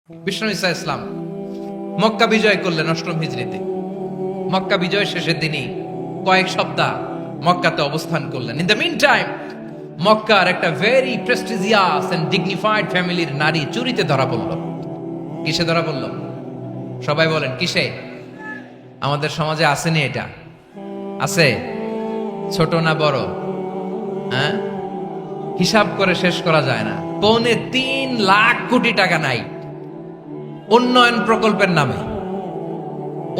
বিষ্ণু ঈসা ইসলাম মক্কা বিজয় করলেন ৮ম হিজরিতে। মক্কা বিজয় শেষের দিনই কয়েক সপ্তাহ মক্কাতে অবস্থান করলেন। ইন দ্য মিন টাইম মক্কার একটা ভেরি প্রেস্টিজিয়াস এন্ড ডিগনিফাইড ফ্যামিলির নারী চুরিতে ধরা পড়ল। কিসে ধরা পড়ল? সবাই বলেন কিসে? আমাদের সমাজে আসেনি এটা? আছে? ছোট না বড়? হ্যাঁ, হিসাব করে শেষ করা যায় না। ৩.৫ লাখ কোটি টাকা নাই উন্নয়ন প্রকল্পের নামে।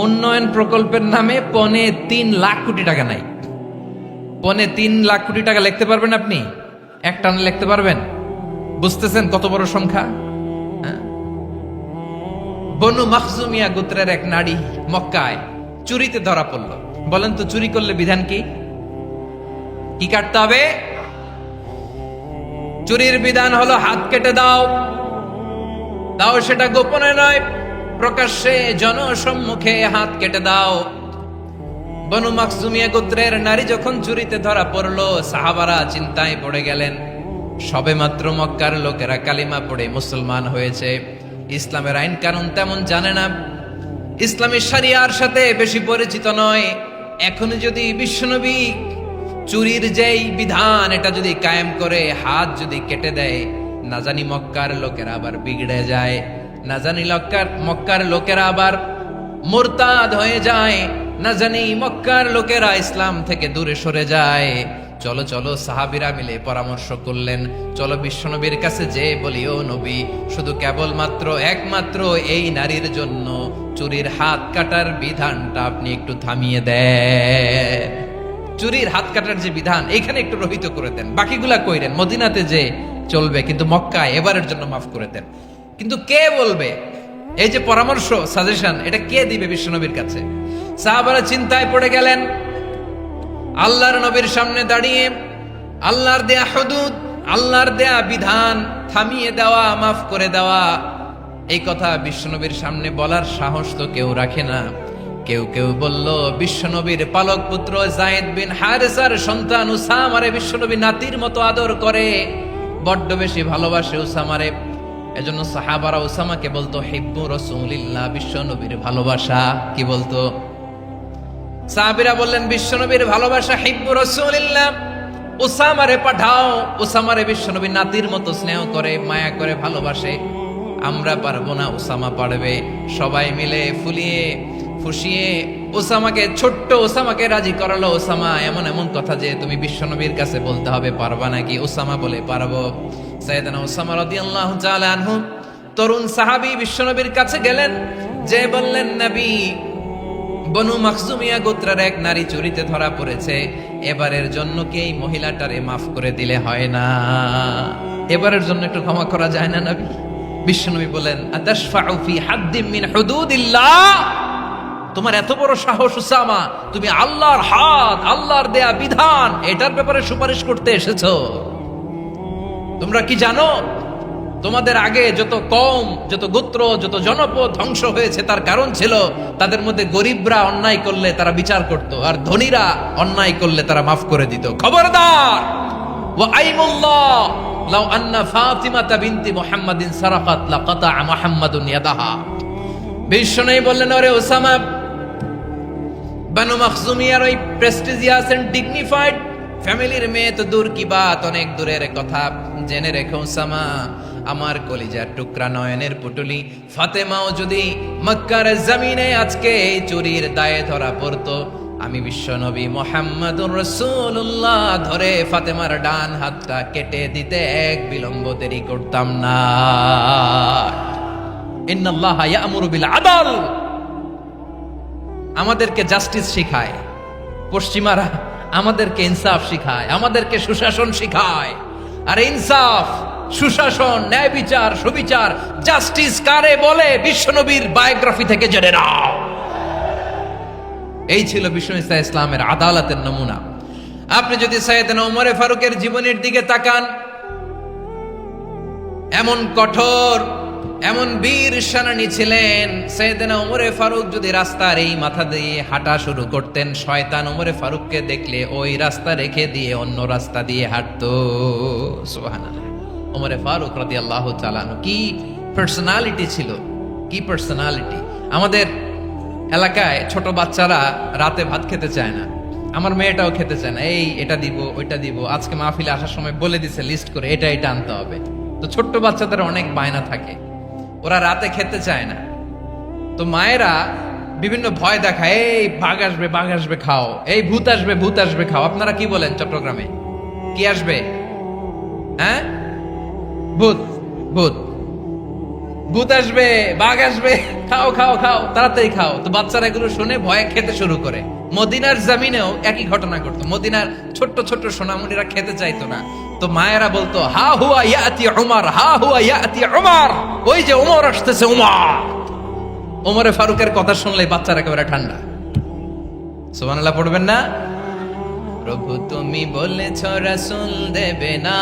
উন্নয়ন প্রকল্পের নামে ৩.৫ লাখ কোটি টাকা নাই। ৩.৫ লাখ কোটি টাকা লিখতে পারবেন আপনি? এক টানে লিখতে পারবেন? বুঝতেছেন কত বড় সংখ্যা? হ্যাঁ? বনু মাখজুমিয়া গোত্রের এক নারী মক্কায় চুরিতে ধরা পড়ল। বলেন তো চুরি করলে বিধান কি? কি কাটতে হবে? চুরির বিধান হলো হাত কেটে দাও। তাও সেটা গোপনে নয়, প্রকাশ্যে জনসম্মুখে হাত কেটে দাও। বনু মাখজুমিয়া গোত্রের নারী যখন চুরিতে ধরা পড়লো, সাহাবারা চিন্তায় পড়ে গেলেন। সবেমাত্র মক্কার লোকেরা কালিমা পড়ে মুসলমান হয়েছে, ইসলামের আইন কানুন তেমন জানে না, ইসলামী শরিয়ার সাথে বেশি পরিচিত নয়। এখন যদি বিশ্বনবী চুরির যেই বিধান এটা যদি কায়েম করে হাত যদি কেটে দেয়, না জানি মক্কার লোকেরা আবার বিগড়ে যায়, না জানি মক্কার লোকেরা আবার মুরতাদ হয়ে যায়, না জানি মক্কার লোকেরা ইসলাম থেকে দূরে সরে যায়। চলো চলো, সাহাবীরা মিলে পরামর্শ করলেন, চলো বিশ্বনবীর কাছে যে বলি, ও নবী, শুধু কেবলমাত্র একমাত্র এই নারীর জন্য চুরির হাত কাটার বিধানটা আপনি একটু থামিয়ে দেন। চুরির হাত কাটার যে বিধান এখানে একটু রহিত করে দেন, বাকিগুলা কইরেন মদিনাতে যে চলবে, কিন্তু মক্কায় এবারের জন্য মাফ করে দেন। কিন্তু কে বলবে? এই যে পরামর্শ, সাজেশন, এটা কে দিবে বিশ্বনবীর কাছে? সাহাবারা চিন্তায় পড়ে গেলেন। আল্লাহর নবীর সামনে দাঁড়িয়ে আল্লাহর দেয়া হুদুদ, আল্লাহর দেয়া বিধান থামিয়ে দেওয়া, মাফ করে দেওয়া, এই কথা বিশ্বনবীর সামনে বলার সাহস তো কেউ রাখে না। কেউ কেউ বলল, বিশ্বনবীর পালক পুত্র যায়েদ বিন হারেসার সন্তান উসামারে বিশ্বনবী নাতির মতো আদর করে, বড্ড বেশি ভালোবাসে উসামারে। এজন্য সাহাবারা উসামাকে বলতো হিব্বু রাসূলিল্লাহ, বিশ্বনবীর ভালোবাসা। কি বলতো? সাহাবীরা বললেন, বিশ্বনবীর ভালোবাসা হিব্বু রাসূলিল্লাহ, উসামারে পাঠাও। উসামারে বিশ্বনবী নাতির মতো স্নেহ করে, মায়া করে, ভালোবাসে। আমরা পারবো না, উসামা পারবে। সবাই মিলে ফুলিয়ে ফুসিয়ে ওসামাকে, ছোট্ট ওসামাকে রাজি করালো। ওসামা, এমন এমন কথা যে তুমি বিশ্বনবীর কাছে বলতে হবে, পারবা নাকি? ওসামা বলে, পারবো। সাইয়েদনা ওসামা রাদিয়াল্লাহু তাআলা আনহু তরুণ সাহাবী বিশ্বনবীর কাছে গেলেন, যে বললেন, নবী, বনু মাখজুমিয়া গোত্রের এক নারী চুরিতে ধরা পড়েছে, এবারের জন্য কি এই মহিলাটারে মাফ করে দিলে হয় না? এবারের জন্য একটু ক্ষমা করা যায় না নবী? বিশ্বনবী বলেন, আতাশফাউ ফি হাদ্দিম মিন হুদুদিল্লাহ, তোমার এত বড় সাহস উসামা, তুমি আল্লাহর হাত, আল্লাহর দেয়া বিধান, এটার ব্যাপারে সুপারিশ করতে এসেছো? তোমরা কি জানো তোমাদের আগে যত কওম, যত গোত্র, যত জনপদ ধ্বংস হয়েছে তার কারণ ছিল তাদের মধ্যে গরিবরা অন্যায় করলে তারা বিচার করত, আর ধনীরা অন্যায় করলে তারা মাফ করে দিত। খবরদার! ওয়া আইমুল্লাহ লাউ আন্না ফাতিমাতা বিনতি মুহাম্মাদিন সারাকাত লাকাতা মুহাম্মাদুন ইয়াদাহা। বিশ্বনবী বললেন, ওরে ওসামা, বনু মাখজুমিয়ার ওই প্রেস্টিজিয়াস এন্ড ডিগনিফাইড ফ্যামিলির মেয়ে তো দূর কি বাত, অনেক দূরের কথা। জেনে রেখো ওসামা, আমার কলিজার টুকরা, নয়নের পুটুলি ফাতেমাও যদি মক্কার জমিনে আজকে এই চুরির দায়ে ধরা পড়তো, আমি বিশ্বনবী মুহাম্মাদুর রাসূলুল্লাহ ধরে ফাতেমার ডান হাতটা কেটে দিতে এক বিলম্ব দেরি করতাম না। ইন্নাল্লাহা ইয়া'মুরু বিল আদল, আমাদেরকে জাস্টিস শিখায় পশ্চিমারা, আমাদেরকে ইনসাফ শিখায়, আমাদেরকে সুশাসন শিখায়। আর ইনসাফ, সুশাসন, ন্যায় বিচার, সুবিচার, জাস্টিস কারে বলে বিশ্বনবীর বায়োগ্রাফি থেকে জেনে নাও। এই ছিল বিষ্ণু ঈসা ইসলামের আদালতের নমুনা। আপনি যদি সাইয়েদনা ওমরে ফারুকের জীবনের দিকে তাকান, এমন কঠোর, এমন বীর সেনানী ছিলেন। সাইয়েদনা ওমরে ফারুক যদি রাস্তার এই মাথা দিয়ে হাঁটা শুরু করতেন, শয়তান ওমরে ফারুককে দেখলে ওই রাস্তা রেখে দিয়ে অন্য রাস্তা দিয়ে হাঁটতো। সুবহানাল্লাহ। ওমরে ফারুক রাদিয়াল্লাহু তাআলা কি পার্সোনালিটি ছিল। কি পার্সোনালিটি! আমাদের এলাকায় ছোট বাচ্চারা রাতে ভাত খেতে চায় না, আমার মেয়েটাও খেতে চায় না। এই এটা দিব ওইটা দিব, আজকে মাহফিলে আসার সময় বলে দিছে লিস্ট করে এটা এটা আনতে হবে। তো ছোট্ট বাচ্চাদের অনেক বায়না থাকে, ওরা রাতে খেতে চায় না। তো মায়েরা বিভিন্ন ভয় দেখায়, এই বাঘ আসবে খাও, এই ভূত আসবে খাও। আপনারা কি বলেন চট্টগ্রামে? কি আসবে? হ্যাঁ, ভূত ভূত ভূত আসবে, বাঘ আসবে, খাও খাও খাও, তাড়াতাড়ি খাও। তো বাচ্চারা এগুলো শুনে ভয়ে খেতে শুরু করে। মদিনার জামিনেও একই ঘটনা ঘটতো। মদিনার ছোট্ট ছোট্ট সোনামণিরা খেতে চাইতো না, তো মায়েরা বলতো হা হুয়া ইয়াতি উমর, হা হুয়া ইয়াতি উমর, ওই যে উমর আসতেছে, উমর। ওমরে ফারুকের কথা শুনলে বাচ্চারা একেবারে ঠান্ডা। সুবহানাল্লাহ পড়বেন না? প্রভু তুমি বলেছ রাসূল দেবে না,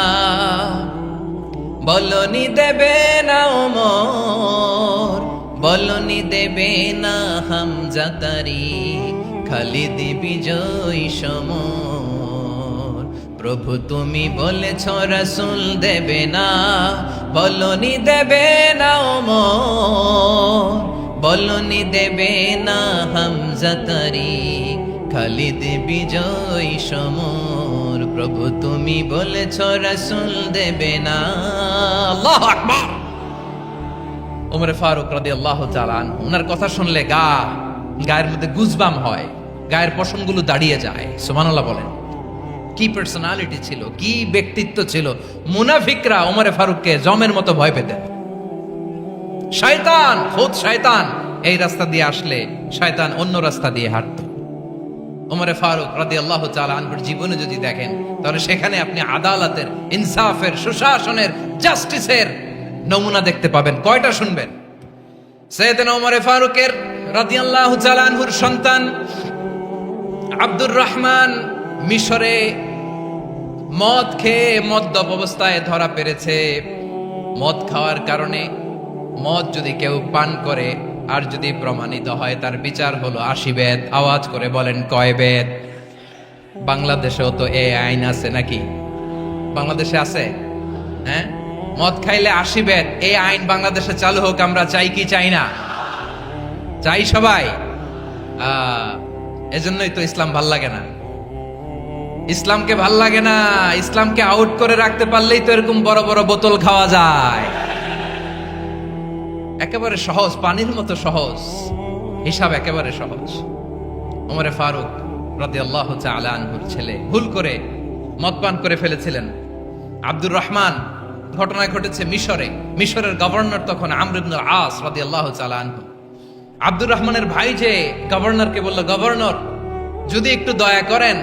বলনি দেবে না ওমর, বলনি দেবে না হামজা তারিক, খালিদ বিজয় সমর। প্রভু তুমি বলেছ রাসূল দেবে না, বলনি দেবে না ওমর, বলনি দেবে না হামজা তারিক, খালিদ বিজয় সমর। প্রভু তুমি বলেছ রাসূল দেবে না। আল্লাহু আকবার। ওমর ফারুক রাদিয়াল্লাহু তাআলা আনহু, ওনার কথা শুনলে গায়ের মধ্যে গুজবাম হয়, গায়ের পশমগুলো দাঁড়িয়ে যায়। সুবহানাল্লাহ বলেন। কি পার্সোনালিটি ছিল, কি ব্যক্তিত্ব ছিল! মুনাফিকরা ওমর ফারুককে জমের মতো ভয় পেতেন। শয়তান, খুদ শয়তান এই রাস্তা দিয়ে আসলে শয়তান অন্য রাস্তা দিয়ে হাঁটতো। ওমর ফারুক রাদিয়াল্লাহু তাআলা আনহুর জীবনে যদি দেখেন, তাহলে সেখানে আপনি আদালতের, ইনসাফের, সুশাসনের, জাস্টিসের নমুনা দেখতে পাবেন। কয়টা শুনবেন? সাইয়েদনা ওমর ফারুকের রাদিয়াল্লাহু তাআলা আনহুর সন্তান আব্দুর রহমান মিশরে মদ খেয়ে মদ্যপ অবস্থায় ধরা পড়েছে। মদ খাওয়ার কারণে, মদ যদি কেউ পান করে আর যদি প্রমাণিত হয়, তার বিচার হলো 80 বেদ। আওয়াজ করে বলেন কয় বেদ? বাংলাদেশেও তো এই আইন আছে নাকি? বাংলাদেশে আছে? হ্যাঁ, মদ খাইলে 80 বেদ, এই আইন বাংলাদেশে চালু হোক। আমরা চাই কি চাই না? চাই সবাই। এজন্যই তো ইসলাম ভাল লাগে না। ইসলামকে ভাল লাগে না। ইসলামকে আউট করে রাখতে পারলেই তো এরকম বড় বড় বোতল খাওয়া যায়। একেবারে সহজ, পানির মতো সহজ, হিসাব একেবারে সহজ। ওমর ফারুক রাদিয়াল্লাহু তাআলা আনহুর ছেলে ভুল করে মদ পান করে ফেলেছিলেন। আব্দুর রহমান, ঘটনা ঘটেছে মিশরে। মিশরের গভর্নর তখন আমর ইবনুল আস রাদিয়াল্লাহু তাআলা আনহু। আব্দুর রহমানের ভাই যে গভর্নরকে বলল, গভর্নর যদি একটু দয়া করেন,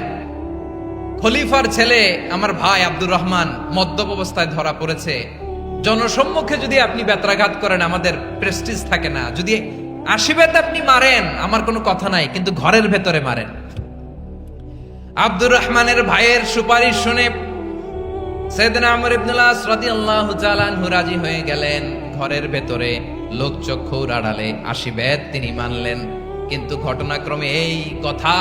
খলিফার ছেলে আমার ভাই আব্দুর রহমান মদ্যপ অবস্থায় ধরা পড়েছে, জনসম্মুখে যদি আপনি বেত্রাঘাত করেন আমাদের প্রেস্টিজ থাকে না, যদি 80 বেত আপনি মারেন আমার কোনো কথা নাই, কিন্তু ঘরের ভেতরে মারেন। আব্দুর রহমানের ভাইয়ের সুপারিশ শুনে সাইয়েদনা আমর ইবনুল আস রাদিয়াল্লাহু তাআলা আনহু রাজি হয়ে গেলেন। ঘরের ভেতরে লোকচক্ষুর আড়ালে 80 বেত তিনি মানলেন। কিন্তু ঘটনাক্রমে এই কথা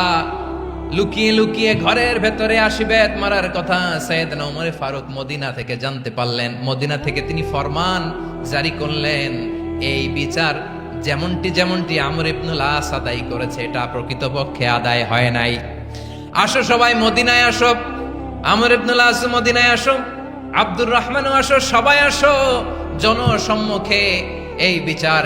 লুকিয়ে লুকিয়ে ঘরের ভেতরে 80 বেত মারার কথা সাইয়েদনা ওমর ফারুক মদিনা থেকে জানতে পারলেন। মদিনা থেকে তিনি ফরমান জারি করলেন, এই বিচার যেমনটি আমর ইবনুল আস আদায় করেছে, এটা প্রকৃতপক্ষে আদায় হয় নাই। আসো সবাই মদিনায় আসো, আমর ইবনুল আস মদিনায় আসো, আব্দুর রহমানও আসো, সবাই আসো, জনসম্মুখে এই বিচার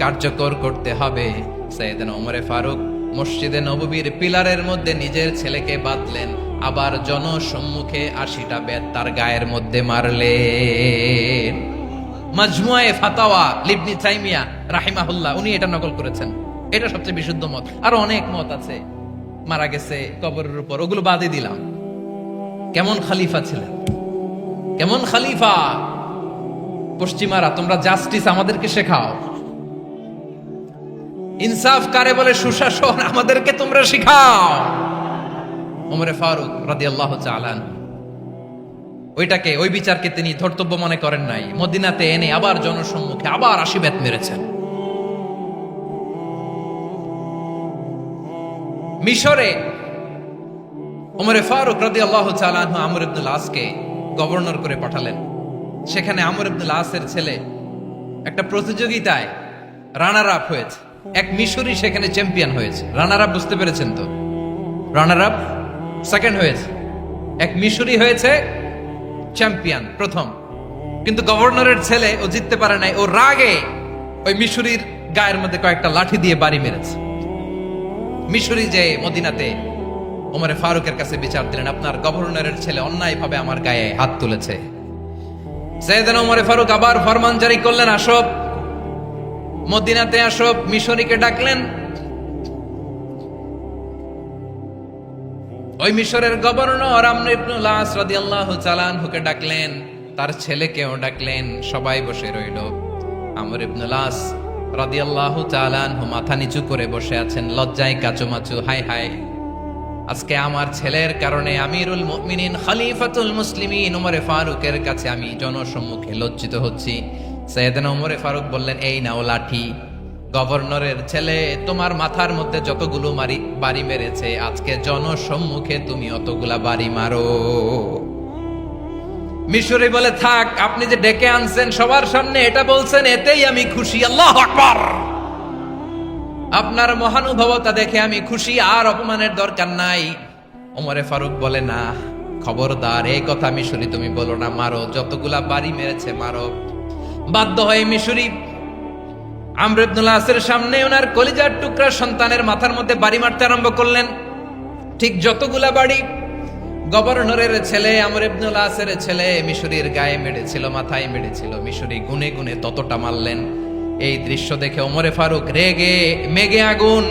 কার্যকর করতে হবে। সাইয়েদনা ওমর ফারুক মসজিদে নববীর পিলারের মধ্যে নিজের ছেলেকে বাঁধলেন, আবার জনসম্মুখে 80টা বেত তার গায়ের মধ্যে মারলেন। মাজমুয়ে ফাতাওয়া ইবনে তাইমিয়া রাহিমাহুল্লাহ উনি এটা নকল করেছেন। এটা সবচেয়ে বিশুদ্ধ মত। আরো অনেক মত আছে, মারা গেছে কবরের উপর, ওগুলো বাদই দিলাম। কেমন খলিফা ছিলেন, কেমন খলিফা! পশ্চিমারা তোমরা জাস্টিস আমাদেরকে শেখাও, ইনসাফ কারে বলে, সুশাসন আমাদেরকে তোমরা শিখাও। ওমর ফারুক রাদিয়াল্লাহু তাআলা আনহু ওই বিচারকে তিনি ধর্তব্য মনে করেন নাই। মদিনাতে এনে আবার জনসম্মুখে আবার 80 বেত মেরেছেন। মিশরে ওমর ফারুক রাদিয়াল্লাহু তাআলা আনহু আমর ইবনুল আসকে গভর্নর করে পাঠালেন। সেখানে আমর ইবনুল আসের ছেলে একটা প্রতিযোগিতায় রানার আপ হয়েছে, এক মিশরি সেখানে চ্যাম্পিয়ন হয়েছে। রানার আপ বুঝতে পেরেছেন তো? রানার আপ সেকেন্ড হয়েছে, এক মিশরি হয়েছে চ্যাম্পিয়ন প্রথম। কিন্তু গভর্নরের ছেলে ও জিততে পারে নাই, ও রাগে ওই মিশরির গায়ের মধ্যে কয়েকটা লাঠি দিয়ে বাড়ি মেরেছে। মিশরি যে মদিনাতে ওমরে ফারুকের কাছে বিচার দিলেন, আপনার গভর্নরের ছেলে অন্যায়ভাবে আমার গায়ে হাত তুলেছে। সাইয়েদনা ওমরে ফারুক আবার ফরমান জারি করলেন, আসো মদিনাতে আসো। মিশরীকে ডাকলেন। ওই মিশরের গভর্নর আমর ইবনুল আস রাদিয়াল্লাহু তাআলা আনহুকে ডাকলেন, তার ছেলেকেও ডাকলেন। সবাই বসে রইল। আমর ইবনুল আস রাদিয়াল্লাহু তাআলা আনহু মাথা নিচু করে বসে আছেন, লজ্জায় কাচুমাচু। হায় হায়, আজকে আমার ছেলের কারণে আমিরুল মুমিনিন খলিফাতুল মুসলিমিন ওমরে ফারুকের কাছে আমি জনসম্মুখে লজ্জিত হচ্ছি। সাইয়েদনা ওমরে ফারুক বললেন, এই নাও লাঠি। গভর্নরের ছেলে তোমার মাথার মধ্যে যতগুলো বাড়ি মেরেছে, আজকে জনসম্মুখে তুমি অতগুলা বাড়ি মারো। মিশরি বলে, থাক, আপনি যে ডেকে আনছেন সবার সামনে এটা বলছেন, এতেই আমি খুশি। আল্লাহু আকবার। আপনার মহানুভবতা দেখে আমি খুশি, আর অপমানের দরকার নাই। ওমরে ফারুক বলে, না, খবরদার, এই কথা মিশরি তুমি বলো না, মারো, যতগুলা বাড়ি মেরেছে মারো। বাধ্য হয়ে মিশরি আমর ইবনুল আসের সামনে ওনার কলিজার টুকরা সন্তানের মাথার মধ্যে বাড়ি মারতে আরম্ভ করলেন। ঠিক যতগুলা বাড়ি গভর্নরের ছেলে আমর ইবনুল আসের ছেলে মিশরির গায়ে মেরেছিল, মাথায় মেরেছিল, মিশরি গুনে গুনে ততটা মারলেন। এই দৃশ্য দেখে ওমরে ফারুক রেগে মেগে আগুন,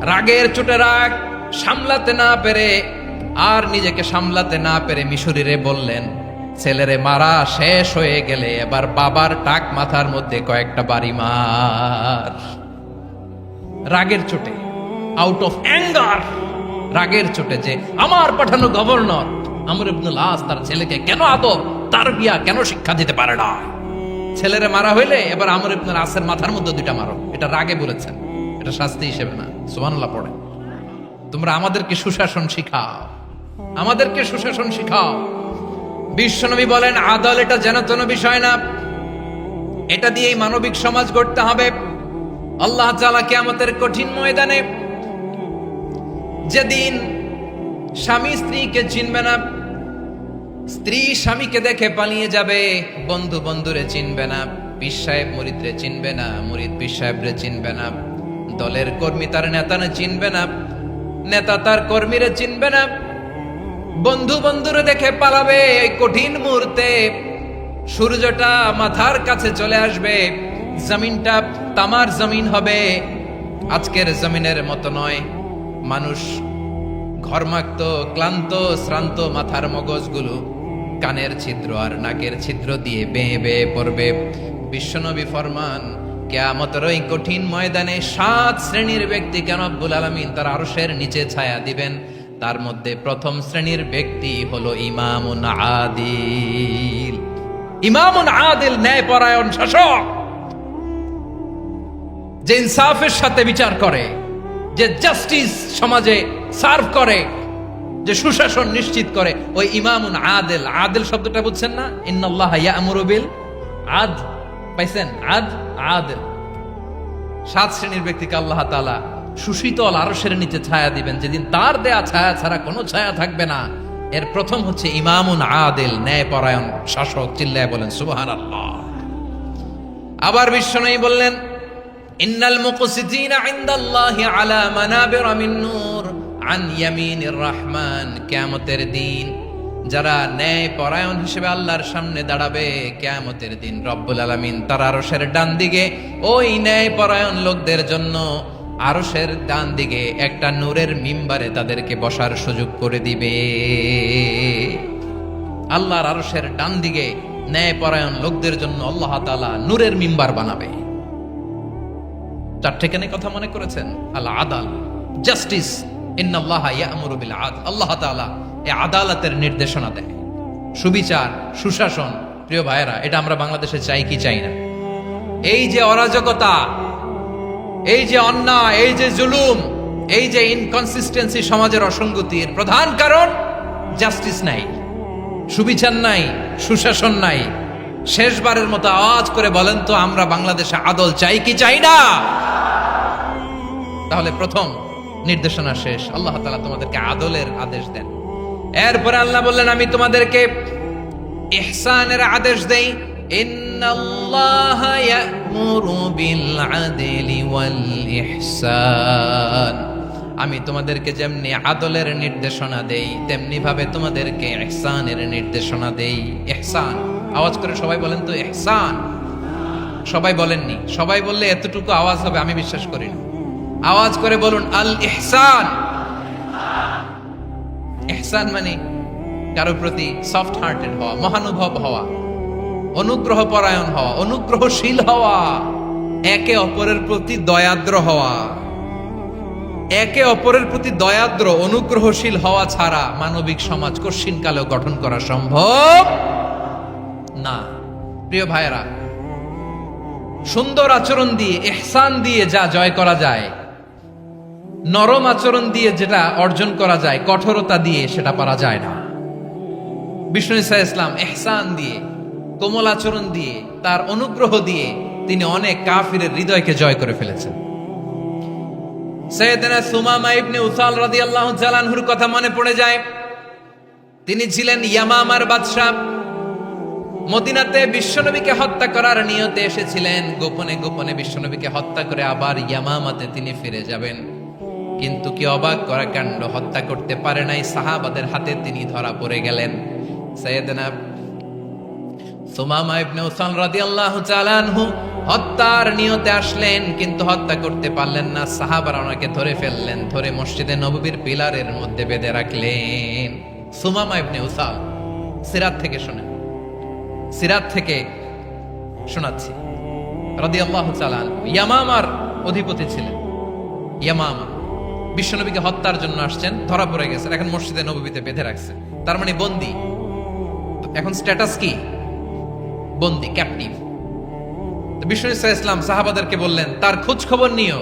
রাগের চোটে রাগ সামলাতে না পেরে, আর নিজেকে সামলাতে না পেরে মিশরিরে বললেন, ছেলেরে মারা শেষ হয়ে গেলে এবার বাবার টাক মাথার মধ্যে কয়েকটা বাড়ি মার। রাগের চোটে, আউট অফ অ্যাঙ্গার, রাগের চোটে, যে আমার পাঠানো গভর্নর আমর ইবনুল আস তার ছেলেকে কেন আদব তারবিয়া কেন শিক্ষা দিতে পারে না। ছেলেরে মারা হইলে এবার আমর ইবনুল আসের মাথার মধ্যে দুইটা মারো। এটা রাগে বলেছেন, এটা শাস্তি হিসেবে না। সুবহানাল্লাহ পড়ে। তোমরা আমাদেরকে সুশাসন শিখাও, আমাদেরকে সুশাসন শিখাও। বিশ্বনবী বলেন, আদল এটা যেন তেন বিষয় না, এটা দিয়েই মানবিক সমাজ গড়তে হবে। আল্লাহ তাআলা কিয়ামতের কঠিন ময়দানে, যেদিন স্বামী স্ত্রীকে চিনবে না, স্ত্রী স্বামীকে দেখে পালিয়ে যাবে, বন্ধু বন্ধুরে চিনবে না, পীর সাহেব মুরিদরে চিনবে না, মুরিদ পীর সাহেবরে চিনবে না, দলের কর্মী তার নেতারে চিনবে না, নেতা তার কর্মীরে চিনবে না, বন্ধু বন্ধুরে দেখে পালাবে। এই কঠিন মুহূর্তে সূর্যটা মাথার কাছে চলে আসবে, জমিনটা তামার জমিন হবে, আজকের জমিনের মতো নয়। মানুষ ঘর্মাক্ত, ক্লান্ত, শ্রান্ত মাথার মগজগুলো কানের ছিদ্র আর নাকের ছিদ্র দিয়ে বেয়ে বেয়ে পড়বে। বিশ্বনবী ফরমান, কিয়ামতের ওই কঠিন ময়দানে 7 শ্রেণীর ব্যক্তিকে রব্বুল আলামিন তার আরশের নিচে ছায়া দিবেন। তার মধ্যে প্রথম শ্রেণীর ব্যক্তি হলো ইমামুন আদিল। ইমামুন আদিল, ন্যায়পরায়ণ শাসক, যে ইনসাফের সাথে বিচার করে, যে জাস্টিস সমাজে সার্ভ করে, যে সুশাসন নিশ্চিত করে, ওই ইমামুন আদিল। আদিল শব্দটা বুঝছেন না? ইন্নাল্লাহা ইয়া'মুরু বিল আদল, পাইছেন? আদিল। 7 শ্রেণীর ব্যক্তিকে আল্লাহ তাআলা সুশীতল আরশের নিচে ছায়া দিবেন, যেদিন তার দেয়া ছায়া ছাড়া কোনো ছায়া থাকবে না। এর প্রথম হচ্ছে ইমামুন আদিল, ন্যায়পরায়ণ শাসক। চিল্লায় বলেন সুবহানাল্লাহ। আবার বিশ্বনবী বললেন, ইন্নাল মুকসিতিনা ইনদাল্লাহি আলা মানাবিরা মিন নূর আন ইয়ামিনির রহমান। কিয়ামতের দিন যারা ন্যায়পরায়ণ হিসেবে আল্লাহর সামনে দাঁড়াবে, কিয়ামতের দিন রব্বুল আলামিন তার আরশের ডান দিকে ওই ন্যায়পরায়ণ লোকদের জন্য আরশের ডান দিকে একটা নূরের মিম্বারে তাদেরকে বসার সুযোগ করে দিবে। আল্লাহর আরশের ডান দিকে ন্যায়পরায়ণ লোকদের জন্য আল্লাহ তাআলা নূরের মিম্বার বানাবে। 4 কেন কথা মনে করেছেন? আল আদাল, জাস্টিস। ইন্নাল্লাহা ইয়া'মুরু বিল আদল। আল্লাহ তাআলা এই আদালতের নির্দেশনা দেয়, সুবিচার, সুশাসন। প্রিয় ভাইয়েরা, এটা আমরা বাংলাদেশে চাই কি চাই না? এই যে অরাজকতা, এই যে অন্যায়, এই যে জুলুম, এই যে ইনকনসিস্টেন্সি সমাজের অসঙ্গতির প্রধান কারণ জাস্টিস নাই, সুবিচার নাই, সুশাসন নাই। শেষবারের মতো আওয়াজ করে বলেন তো, আমরা বাংলাদেশে আদল চাই কি চাই না? তাহলে প্রথম নির্দেশনা শেষ। আল্লাহ তাআলা তোমাদেরকে আদলের আদেশ দেন। এরপরে আল্লাহ বললেন, আমি তোমাদেরকে ইহসানের আদেশ দেই। ইন্নাল্লাহা ইয়া'মুরু বিল আদলি ওয়াল ইহসান। আমি তোমাদেরকে যেমনি আদলের নির্দেশনা দেই, তেমনি ভাবে তোমাদেরকে ইহসানের নির্দেশনা দেই। ইহসান, আওয়াজ করে সবাই বলেন তো ইহসান। সবাই বলেননি, সবাই বললে এতটুকু আওয়াজ হবে আমি বিশ্বাস করি না। আওয়াজ করে বলুন আল ইহসান। ইহসান মানে কারো প্রতি সফট হার্টেড হওয়া, মহানুভব হওয়া, অনুগ্রহ পরায়ণ হওয়া, অনুগ্রহশীল হওয়া, একে অপরের প্রতি দয়াদ্র হওয়া। একে অপরের প্রতি দয়াদ্র অনুগ্রহশীল হওয়া ছাড়া মানবিক সমাজ কশিনকালেও গঠন করা সম্ভব না। প্রিয় ভাইয়েরা, সুন্দর আচরণ দিয়ে, ইহসান দিয়ে যা জয় করা যায়, নরম আচরণ দিয়ে যেটা অর্জন করা যায়, কঠোরতা দিয়ে সেটা পারা যায় না। বিষ্ণু ঈসা ইসলাম ইহসান দিয়ে, কোমল আচরণ দিয়ে, তার অনুগ্রহ দিয়ে তিনি অনেক কাফিরের হৃদয়কে জয় করে ফেলেছেন। সাইয়েদনা সুমামা ইবনে উসাল রাদিয়াল্লাহু তাআলা আনহুর কথা মনে পড়ে যায়। তিনি ছিলেন ইয়ামামার বাদশা। মদিনাতে বিশ্বনবীকে হত্যা করার নিয়তে এসেছিলেন। গোপনে গোপনে বিশ্বনবীকে হত্যা করে আবার ইয়ামামাতে তিনি ফিরে যাবেন। কিন্তু কি অবাক করা কাণ্ড, হত্যা করতে পারে নাই, সাহাবাদের হাতে তিনি ধরা পড়ে গেলেন। সাইয়েদনা সুমামা ইবনে উসাল রাদিয়াল্লাহু তাআলা আনহু হত্যার নিয়তে আসলেন, কিন্তু হত্যা করতে পারলেন না। সাহাবারা ওনাকে ধরে ফেললেন, ধরে মসজিদে নববীর পিলারের মধ্যে বেঁধে রাখলেন। সুমামা ইবনে উসাল, সিরাত থেকে শোনেন, সিরাত থেকে শোনাচ্ছি রাদিয়াল্লাহু তাআলা আনহু ইয়ামামার অধিপতি ছিলেন। ইয়ামামা বিশ্বনবীকে হত্যার জন্য আসছেন, ধরা পড়ে গেছেন, এখন মসজিদে নববীতে বেঁধে রাখছে, তার মানে বন্দী। এখন স্ট্যাটাস কি? বন্দী, ক্যাপটিভ। বিষ্ণু ঈসা ইসলাম সাহাবাদেরকে বললেন, তার খোঁজ খবর নিও,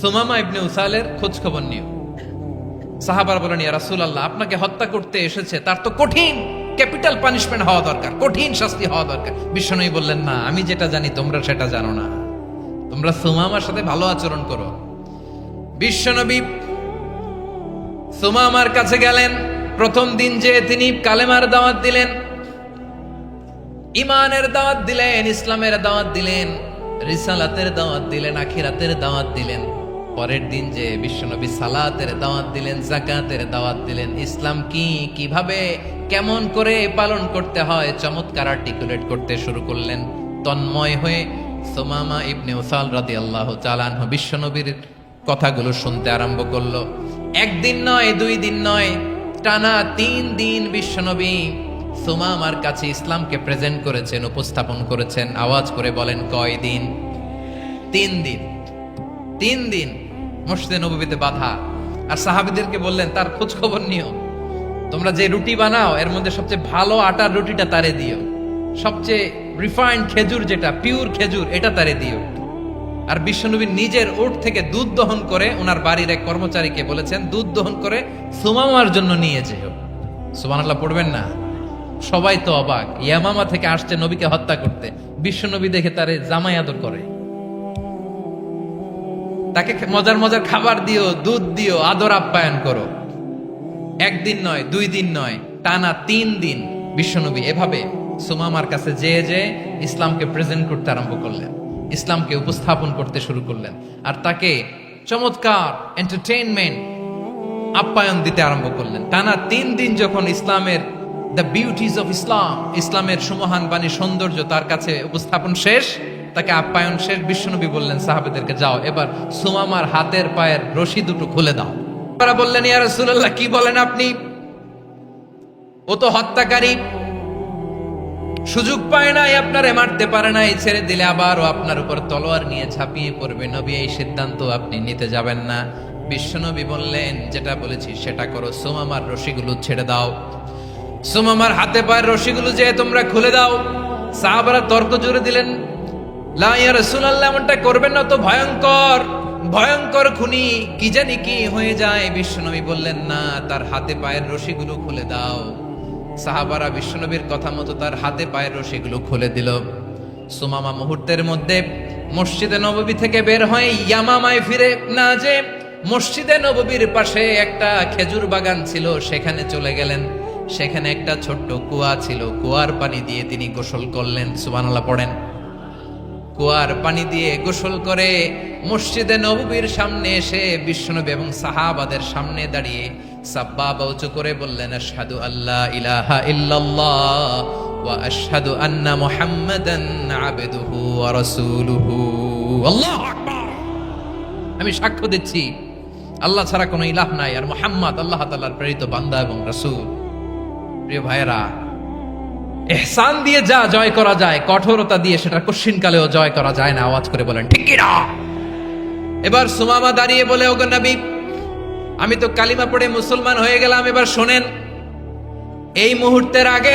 সুমামা ইবনে উসালের খোঁজ খবর নিও। সাহাবারা বলেন, ইয়া রাসূলুল্লাহ, আপনাকে হত্যা করতে এসেছে, তার তো কঠিন ক্যাপিটাল পানিশমেন্ট হওয়া দরকার, কঠিন শাস্তি হওয়া দরকার। বিশ্বনবী বললেন, না, আমি যেটা জানি তোমরা সেটা জানো না, তোমরা সুমামার সাথে ভালো আচরণ করো। বিশ্বনবী সুমামার কাছে গেলেন। প্রথম দিন যে তিনি কালেমার দাওয়াত দিলেন, ইমানের দাওয়াত দিলেন, ইসলামের দাওয়াত দিলেন, রিসালাতের দাওয়াত দিলেন, আখিরাতের দাওয়াত দিলেন। পরের দিন যে বিশ্বনবী সালাতের দাওয়াত দিলেন, যাকাতের দাওয়াত দিলেন, ইসলাম কি, কিভাবে, কেমন করে পালন করতে হয় চমৎকার আর্টিকুলেট করতে শুরু করলেন। তন্ময় হয়ে সুমামা ইবনে উসাল রাদিয়াল্লাহু তাআলা আনহু বিশ্বনবীর কথাগুলো শুনতে আরম্ভ করলো। একদিন নয়, দুই দিন নয়, টানা 3 দিন বিশ্বনবী সুমামার কাছে ইসলামকে প্রেজেন্ট করেছেন, উপস্থাপন করেছেন। আওয়াজ করে বলেন, কয় দিন? 3 দিন। 3 দিন মসজিদে নববীতে বাধা। আর সাহাবীদেরকে বললেন, তার খোঁজ খবর নিও, তোমরা যে রুটি বানাও এর মধ্যে সবচেয়ে ভালো আটার রুটিটা তারে দিও, সবচেয়ে রিফাইন্ড খেজুর, যেটা পিওর খেজুর, এটা তারে দিও। আর বিশ্বনবী নিজের উট থেকে দুধ দহন করে ওনার বাড়ির এক কর্মচারীকে বলেছেন, দুধ দহন করে সুমামার জন্য নিয়ে যেও। সুবহানাল্লাহ পড়বেন না? সবাই তো অবাক, ইয়ামামা থেকে আসছে নবীকে হত্যা করতে, বিশ্বনবী দেখে তারে জামাই আদর করে, তাকে মজার মজার খাবার দিও, দুধ দিও, আদর আপ্যায়ন করো। একদিন নয়, 2 দিন নয়, টানা 3 দিন বিশ্বনবী এভাবে সুমামার কাছে যেয়ে যেয়ে ইসলামকে প্রেজেন্ট করতে আরম্ভ করলেন, ইসলামকে উপস্থাপন করতে শুরু করলেন। আর তাকে চমৎকার এন্টারটেইনমেন্ট, আপ্যায়ন দিতে আরম্ভ করলেন। টানা 3 দিন যখন ইসলামের দ্য বিউটিজ অফ ইসলাম, ইসলামের সুমহান বাণী, সৌন্দর্য তার কাছে উপস্থাপন শেষ, তাকে আপ্যায়ন শেষ, বিশ্বনবী বললেন সাহাবাদেরকে, যাও এবার সুমামার হাতের পায়ের রশি দুটো খুলে দাও। তারা বললেন, ইয়া রাসূলুল্লাহ, কি বলেন আপনি? ও তো হত্যাকারী, সুযোগ পায় নাই, আপনারে মারতে পারে নাই, ছেড়ে দিলে আবার ও আপনার উপর তলোয়ার নিয়ে ঝাঁপিয়ে পড়বে। নবী, এই সিদ্ধান্ত আপনি নিতে যাবেন না। বিশ্বনবী বললেন, যেটা বলেছি সেটা করো, সুমামার রশিগুলো ছেড়ে দাও, সুমামার হাতে পায়ের রশিগুলো যে তোমরা খুলে দাও। সাহাবারা তর্ক জুড়ে দিলেন, লা ইয়া রাসূলুল্লাহ, এমনটা করবেন না, তো ভয়ঙ্কর, ভয়ঙ্কর খুনি, কি জানি কি হয়ে যায়। বিশ্বনবী বললেন, না, তার হাতে পায়ের রশিগুলো খুলে দাও। সাহাবারা বিশ্বনবীর কথা মতো তার হাতে পায়ের রশিগুলো খুলে দিল। সুমামা মুহূর্তের মধ্যে মসজিদে নববী থেকে বের হয়ে ইয়ামামায় ফিরে না যে মসজিদে নববীর পাশে একটা খেজুর বাগান ছিল সেখানে চলে গেলেন। সেখানে একটা ছোট্ট কুয়া ছিল, কুয়ার পানি দিয়ে তিনি গোসল করলেন। সুবহানাল্লাহ পড়েন। কুয়ার পানি দিয়ে গোসল করে মসজিদে নববীর সামনে এসে বিশ্বনবী এবং সাহাবাদের সামনে দাঁড়িয়ে সাব্বাবা উঁচু করে বললেন, আশহাদু আল্লা ইলাহা ইল্লাল্লাহ ওয়া আশহাদু আন্না মুহাম্মাদান আবদুহু ওয়া রাসূলুহু। আল্লাহু আকবার। আমি সাক্ষ্য দিচ্ছি আল্লাহ ছাড়া কোনো ইলাহ নাই, আর মুহাম্মদ আল্লাহ তাআলার প্রেরিত বান্দা এবং রাসূল। প্রিয় ভাইয়েরা, ইহসান দিয়ে যা জয় করা যায়, কঠোরতা দিয়ে সেটা কঠিনকালেও জয় করা যায় না। আওয়াজ করে বলেন ঠিক কি না? এবার সুমামা দাঁড়িয়ে বলে, ওগো নবী, আমি তো কালিমা পড়ে মুসলমান হয়ে গেলাম, এবার শোনেন, এই মুহূর্তের আগে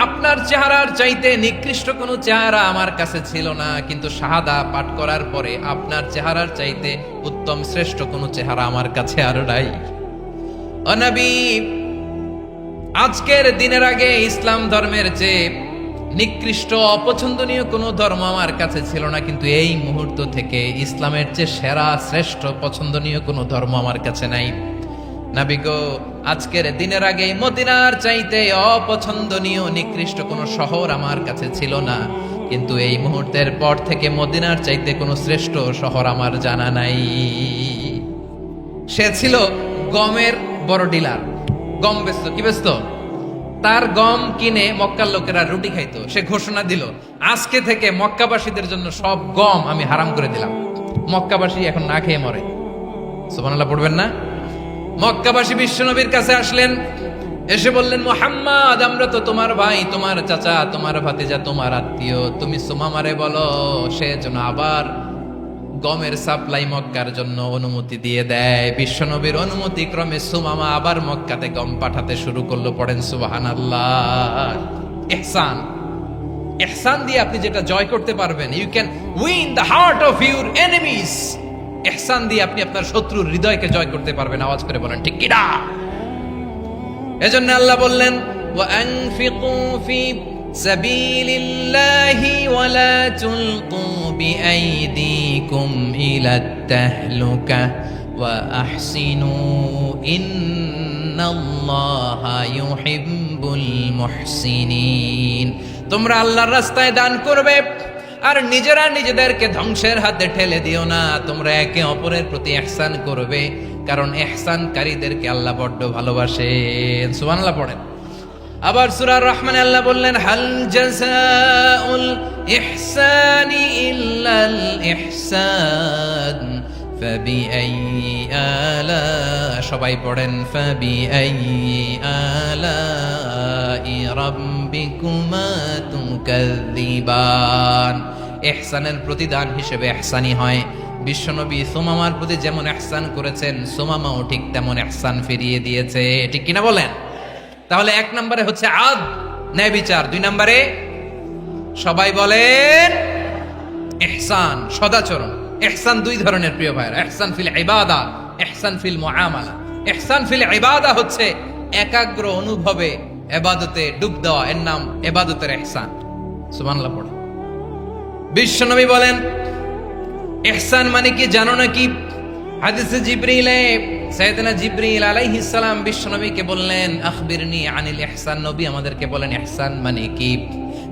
আপনার চেহারার চাইতে নিকৃষ্ট কোনো চেহারা আমার কাছে ছিল না, কিন্তু শাহাদা পাঠ করার পরে আপনার চেহারার চাইতে উত্তম শ্রেষ্ঠ কোনো চেহারা আমার কাছে আর নাই। ও নবী, আজকের দিনের আগে ইসলাম ধর্মের চেয়ে নিকৃষ্ট অপছন্দনীয় কোনো ধর্ম আমার কাছে ছিল না, কিন্তু এই মুহূর্ত থেকে ইসলামের চেয়ে সেরা শ্রেষ্ঠ পছন্দনীয় কোনো ধর্ম আমার কাছে নাই। নবী গো, আজকের দিনের আগে মদিনার চাইতে অপছন্দনীয় নিকৃষ্ট কোনো শহর আমার কাছে ছিল না, কিন্তু এই মুহূর্তের পর থেকে মদিনার চাইতে কোনো শ্রেষ্ঠ শহর আমার জানা নাই। সে ছিল গমের বড় ডিলার, গম বেচতো। কি বেচতো? তার গম কিনে মক্কার লোকেরা রুটি খাইতো। সে ঘোষণা দিল, আজকে থেকে মক্কাবাসীদের জন্য সব গম আমি হারাম করে দিলাম, মক্কাবাসী এখন না খেয়ে মরে। সুবহানাল্লাহ পড়বেন না? মক্কাবাসী বিশ্বনবীর কাছে আসলেন, এসে বললেন, মুহাম্মদ, আমরা তো তোমার ভাই, তোমার চাচা, তোমার ভাতিজা, তোমার আত্মীয়, তুমি সুমামারে বলো সে যেন আবার গমের সাপ্লাই মক্কার জন্য অনুমতি দিয়ে দেয়। বিশ্বনবীর অনুমতি ক্রমে সুমামা আবার মক্কাতে গম পাঠাতে শুরু করলো। পড়েন সুবহানাল্লাহ। ইহসান, ইহসান দিয়ে আপনি যেটা জয় করতে পারবেন, you can win the heart of your enemies. ইহসান দিয়ে আপনি আপনার শত্রুর হৃদয়কে জয় করতে পারবেন। আওয়াজ করে বলেন ঠিক কি না? এজন্য আল্লাহ বললেন, ওয়া আনফিকু ফি সাবিলিল্লাহি ওয়া লা তুলকু বিআইদিকুম ইলাত তাহলুকা ওয়া আহসিনু ইন্নাল্লাহা ইউহিব্বুল মুহসিনিন। তোমরা আল্লাহর রাস্তায় দান করবে আর নিজেরা নিজেদেরকে ধ্বংসের হাতে ঠেলে দিও না। তোমরা একে অপরের প্রতি ইহসান করবে, কারণ ইহসানকারীদেরকে আল্লাহ বড্ড ভালোবাসেন। সুবহানাল্লাহ পড়েন। আবার সূরা রহমানে আল্লাহ বললেন, হাল জাযাউল ইহসানি ইল্লাল ইহসান ফাবিআইয়ি আলা। সবাই পড়েন, ফাবিআইয়ি আলাই রাব্বিকুমা তুকাযযিবান। ইহসানের প্রতিদান হিসেবে ইহসানি হয়। বিশ্বনবী সুমামার প্রতি যেমন ইহসান করেছেন, সুমামাও ঠিক তেমন ইহসান ফিরিয়ে দিয়েছে। ঠিক কিনা বলেন? তাহলে এক নম্বরে হচ্ছে আদ, ন্যায় বিচার। দুই নম্বরে সবাই বলেন ইহসান, সদাচরণ। ইহসান দুই ধরনের প্রিয় ভাইরা, ইহসান ফিল ইবাদা, ইহসান ফিল মুআমালা। ইহসান ফিল ইবাদা হচ্ছে একাগ্র অনুভবে ইবাদতে ডুব দেওয়া, এর নাম ইবাদতের ইহসান। সুবহানাল্লাহ পড়ে। বিশ্বনবী বলেন ইহসান মানে কি জানো নাকি? হাদিসে জিবরিলে সাইয়েদনা জিবরিল আলাইহিস সালাম বিশ্বনবীকে বললেন, আখবিরনি আনিল ইহসান। নবী আমাদেরকে বলেন ইহসান মানে কি?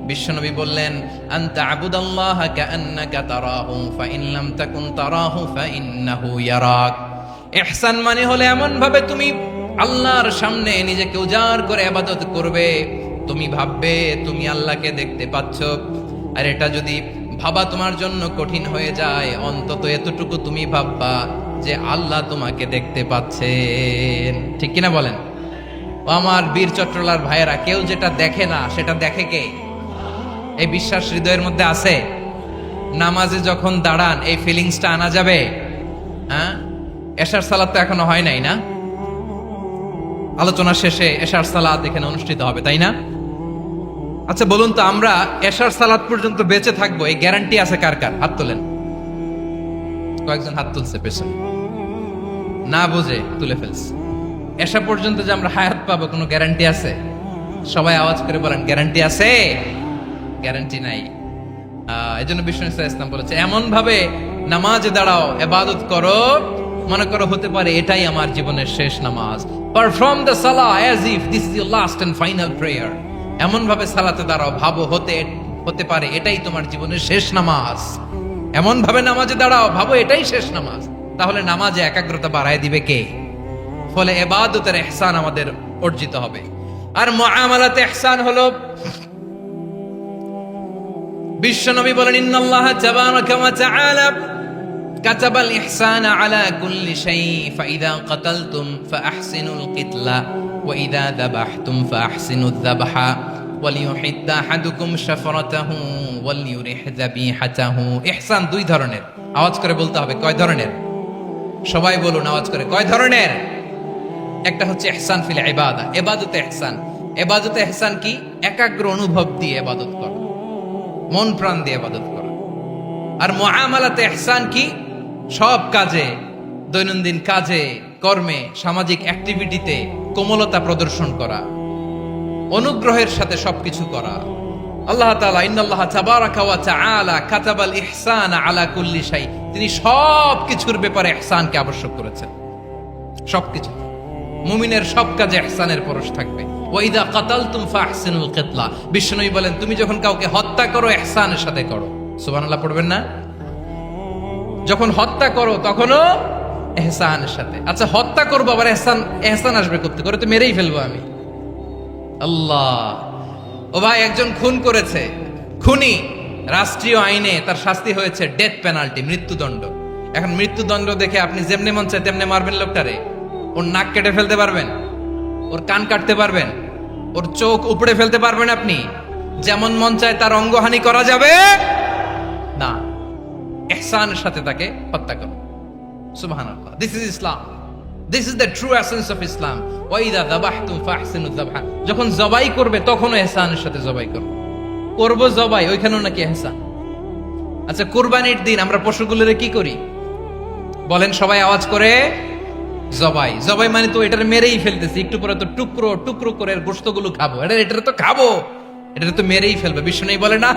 বিশ্বনবী বললেন, আনতা আবুদাল্লাহা কাআন্নাকা তারাহু ফাইন লাম তাকুন তারাহু ফাইন্নাহু ইয়ারাক। ইহসান মানে হলো এমন ভাবে তুমি আল্লাহর সামনে নিজেকে উজাড় করে ইবাদত করবে, তুমি ভাববে তুমি আল্লাহকে দেখতে পাচ্ছ। আর এটা যদি ভাবা তোমার জন্য কঠিন হয়ে যায়, অন্তত এতটুকু তুমি ভাববা যে আল্লাহ তোমাকে দেখতে পাচ্ছেন। ঠিক কিনা বলেন? ও আমার বীর চট্টলার ভাইয়েরা, কেউ যেটা দেখে না সেটা দেখে কে? এই বিশ্বাস হৃদয়ের মধ্যে আছে? নামাজে যখন দাঁড়ান এই ফিলিংসটা আনা যাবে? হ্যাঁ, এশার সালাত তো এখনো হয় নাই না? আলোচনা শেষে এশার সালাত এখানে অনুষ্ঠিত হবে, তাই না? আচ্ছা বলুন তো, আমরা এশার সালাত পর্যন্ত বেঁচে থাকবো এই গ্যারান্টি আছে কার কার? হাত তোলেন। কয়েকজন হাত তুলছে পেছনে, না বুঝে তুলে ফেলছে। এশা পর্যন্ত যে আমরা হায়াত পাবো কোনো গ্যারান্টি আছে? সবাই আওয়াজ করে বলেন গ্যারান্টি আছে? গ্যারান্টি নাই। এই জন্য বিষ্ণু ইসলাম বলেছে এমন ভাবে নামাজে দাঁড়াও, ইবাদত করো, মনে করো হতে পারে এটাই আমার জীবনের শেষ নামাজ। পারফর্ম দ্য সালাহ as if this is your last and final prayer. এমন ভাবে সালাতে দাঁড়াও, ভাবো হতে পারে এটাই তোমার জীবনের শেষ নামাজ। এমন ভাবে নামাজে দাঁড়াও, ভাবো এটাই শেষ নামাজ। তাহলে নামাজে একাগ্রতা বাড়ায় দিবে কে? ফলে ইবাদতের ইহসান আমাদের অর্জিত হবে। আর মুআমালাতে ইহসান হলো, বিশ্বনবী বলেন ইন্নাল্লাহা তাবারাকা ওয়া তাআলা কাতাবাল ইহসানা আলা কুল্লি শাই ফাইদা কাতালতুম ফাআহসিনুল কিতলা ওয়া ইযা যাবাহতুম ফাআহসিনুয যাবহা ওয়ালিয়ুহিদ্দ আহাদুকুম শাফরাতাহু ওয়ালিয়ুরিহ যাবিহাতাহু। ইহসান দুই ধরনের, আওয়াজ করে বলতে হবে কয় ধরনের? সবাই বলুন আওয়াজ করে, কয় ধরনের? একটা হচ্ছে ইহসান ফিল ইবাদা, ইবাদতে ইহসান। ইবাদতে ইহসান কি? একাগ্র অনুভব দিয়ে ইবাদত করা, মন প্রাণ দিয়ে ইবাদত করা। আর মুআমালাতে ইহসান কি? সব কাজে, দৈনন্দিন কাজে, কর্মে, সামাজিক অ্যাক্টিভিটিতে কোমলতা প্রদর্শন করা, অনুগ্রহের সাথে সবকিছু করা। আল্লাহ তাআলা ইন্নাল্লাহা তাবারাকা ওয়া তাআলা কাতাবাল ইহসানা আলা কুল্লি শাই, তিনি সব কিছুর ব্যাপারে ইহসানকে আবশ্যক করেছেন। সবকিছু, মুমিনের সব কাজে ইহসানের পরশ থাকবে। ওয়া ইযা কাতালতুম ফাহসিনুল কিতলা, বিশ্বনবী বলেন তুমি যখন কাউকে হত্যা করো ইহসানের সাথে করো। সুবহানাল্লাহ পড়বেন না? যখন হত্যা করো তখনও ইহসানের সাথে। আচ্ছা হত্যা করবো আবার ইহসান আসবে করতে করে, তো মেরেই ফেলবো আমি। আল্লাহ, ও ভাই একজন খুন করেছে, খুনি, রাষ্ট্রীয় আইনে তার শাস্তি হয়েছে ডেথ পেনাল্টি, মৃত্যুদণ্ড। এখন মৃত্যুদণ্ড দেখে আপনি যেমনে মন চায় তেমনে মারবেন লোকটারে? ওর নাক কেটে ফেলতে পারবেন? ওর কান কাটতে পারবেন? ওর চোখ উপড়ে ফেলতে পারবেন আপনি? যেমন মন চায় তার অঙ্গহানি করা যাবে না। ইহসানের সাথে তাকে হত্যা করো। সুবহানাল্লাহ, this is Islam, this is the true essence of Islam. ওয়া ইযা যাবাহতুম ফাহসিনুয যাবহা, যখন জবাই করবে তখনও ইহসানের সাথে জবাই করো। করব জবাই, ওইখানেও নাকি ইহসান। আচ্ছা কুরবানির দিন আমরা পশুগুলোরে কি করি বলেন সবাই আওয়াজ করে? জবাই। জবাই মানে তো এটারে মেরেই ফেলতেছি, একটু পরে তো টুকরো টুকরো করে গোশতগুলো খাবো, এটারে তো খাবো, এটারে তো মেরেই ফেলবে। বিষ্ণু বলে না,